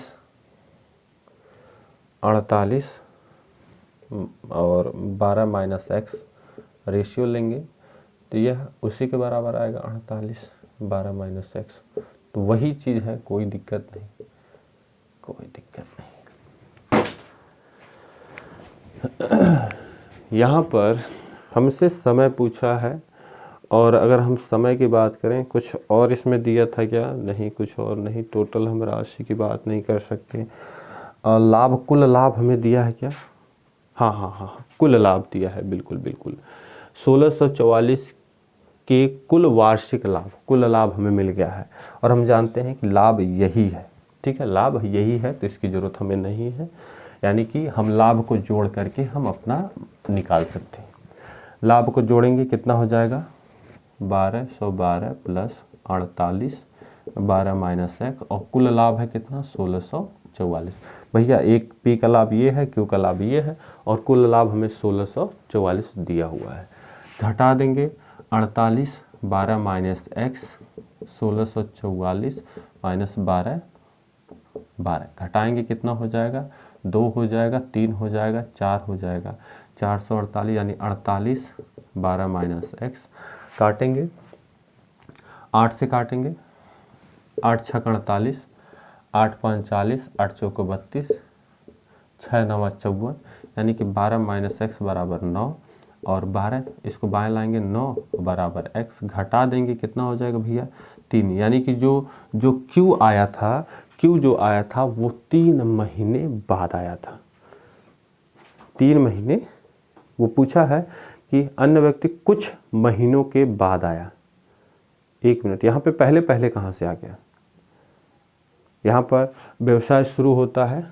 और 12 माइनस एक्स रेशियो लेंगे तो यह उसी के बराबर आएगा, 48 12 माइनस एक्स। तो वही चीज़ है, कोई दिक्कत नहीं, कोई दिक्कत नहीं। यहाँ पर हमसे समय पूछा है, और अगर हम समय की बात करें, कुछ और इसमें दिया था क्या, नहीं कुछ और नहीं, टोटल हम राशि की बात नहीं कर सकते। लाभ, कुल लाभ हमें दिया है क्या, हाँ, कुल लाभ दिया है, बिल्कुल बिल्कुल। 1644 के कुल वार्षिक लाभ, कुल लाभ हमें मिल गया है, और हम जानते हैं कि लाभ यही है। ठीक है, लाभ यही है, तो इसकी ज़रूरत हमें नहीं है, यानी कि हम लाभ को जोड़ करके हम अपना निकाल सकते हैं। लाभ को जोड़ेंगे कितना हो जाएगा, 1212 प्लस 48 12 माइनस एक्स, और कुल लाभ है कितना, 1644। भैया एक पी का लाभ ये है, क्यू का लाभ ये है, और कुल लाभ हमें 1644 दिया हुआ है। घटा देंगे 48 12 माइनस एक्स 1644 माइनस 12 घटाएंगे कितना हो जाएगा, 2 हो जाएगा, 3 हो जाएगा, 4 हो जाएगा, 448, यानी 48 12 माइनस एक्स। काटेंगे 8 से काटेंगे, 8 छक 48, 8 5 40, 8 चौक 32, 6 9 54, यानी कि 12 माइनस एक्स बराबर 9, और 12 इसको बाएं लाएंगे, 9 बराबर एक्स। घटा देंगे कितना हो जाएगा भैया, 3, यानी कि जो क्यू आया था, क्यू जो आया था वो 3 महीने बाद आया था। 3 महीने, वो पूछा है कि अन्य व्यक्ति कुछ महीनों के बाद आया। 1 मिनट, यहाँ पे पहले कहाँ से आ गया, यहाँ पर व्यवसाय शुरू होता है,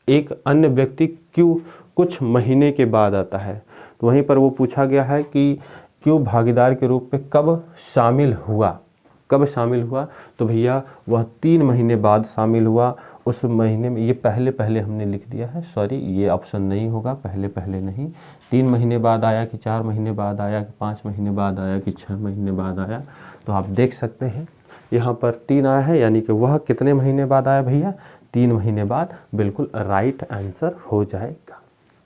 एक अन्य व्यक्ति क्यों कुछ महीने के बाद आता है, तो वहीं पर वो पूछा गया है कि क्यों भागीदार के रूप में कब शामिल हुआ, कब शामिल हुआ, तो भैया वह 3 महीने बाद शामिल हुआ। उस महीने में, ये पहले हमने लिख दिया है, सॉरी ये ऑप्शन नहीं होगा, पहले नहीं। 3 महीने बाद आया कि 4 महीने बाद आया कि 5 महीने बाद आया कि 6 महीने बाद आया, तो आप देख सकते हैं यहाँ पर 3 आया है, यानी कि वह कितने महीने बाद आया भैया, 3 महीने बाद। बिल्कुल राइट आंसर हो जाएगा।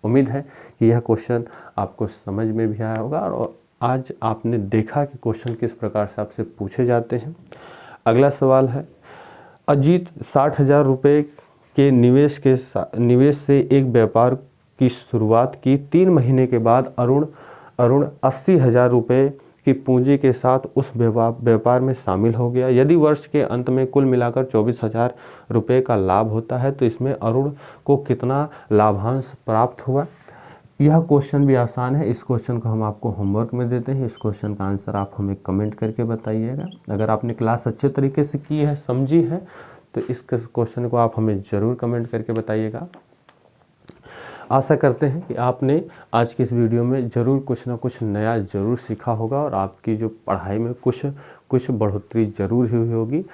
उम्मीद है कि यह क्वेश्चन आपको समझ में भी आया होगा, और आज आपने देखा कि क्वेश्चन किस प्रकार से आपसे पूछे जाते हैं। अगला सवाल है, अजीत 60,000 रुपये के निवेश से एक व्यापार की शुरुआत की। 3 महीने के बाद अरुण 80,000 रुपये की पूंजी के साथ उस व्यापार में शामिल हो गया। यदि वर्ष के अंत में कुल मिलाकर 24,000 रुपये का लाभ होता है तो इसमें अरुण को कितना लाभांश प्राप्त हुआ। यह क्वेश्चन भी आसान है, इस क्वेश्चन को हम आपको होमवर्क में देते हैं। इस क्वेश्चन का आंसर आप हमें कमेंट करके बताइएगा। अगर आपने क्लास अच्छे तरीके से की है, समझी है, तो इस क्वेश्चन को आप हमें ज़रूर कमेंट करके बताइएगा। आशा करते हैं कि आपने आज की इस वीडियो में ज़रूर कुछ ना कुछ नया ज़रूर सीखा होगा, और आपकी जो पढ़ाई में कुछ बढ़ोतरी ज़रूर हुई होगी।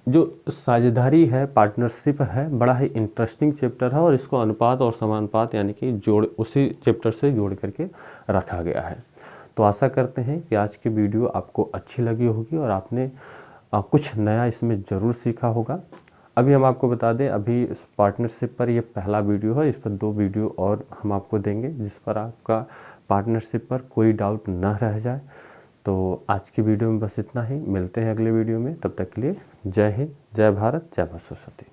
जो साझेदारी है, पार्टनरशिप है, बड़ा ही इंटरेस्टिंग चैप्टर है, और इसको अनुपात और समानुपात यानी कि उसी चैप्टर से जोड़ करके रखा गया है। तो आशा करते हैं कि आज की वीडियो आपको अच्छी लगी होगी और आपने कुछ नया इसमें ज़रूर सीखा होगा। अभी हम आपको बता दें, अभी इस पार्टनरशिप पर ये पहला वीडियो है, इस पर 2 वीडियो और हम आपको देंगे जिस पर आपका पार्टनरशिप पर कोई डाउट न रह जाए। तो आज की वीडियो में बस इतना ही, मिलते हैं अगले वीडियो में, तब तक के लिए जय हिंद, जय भारत, जय मां सरस्वती।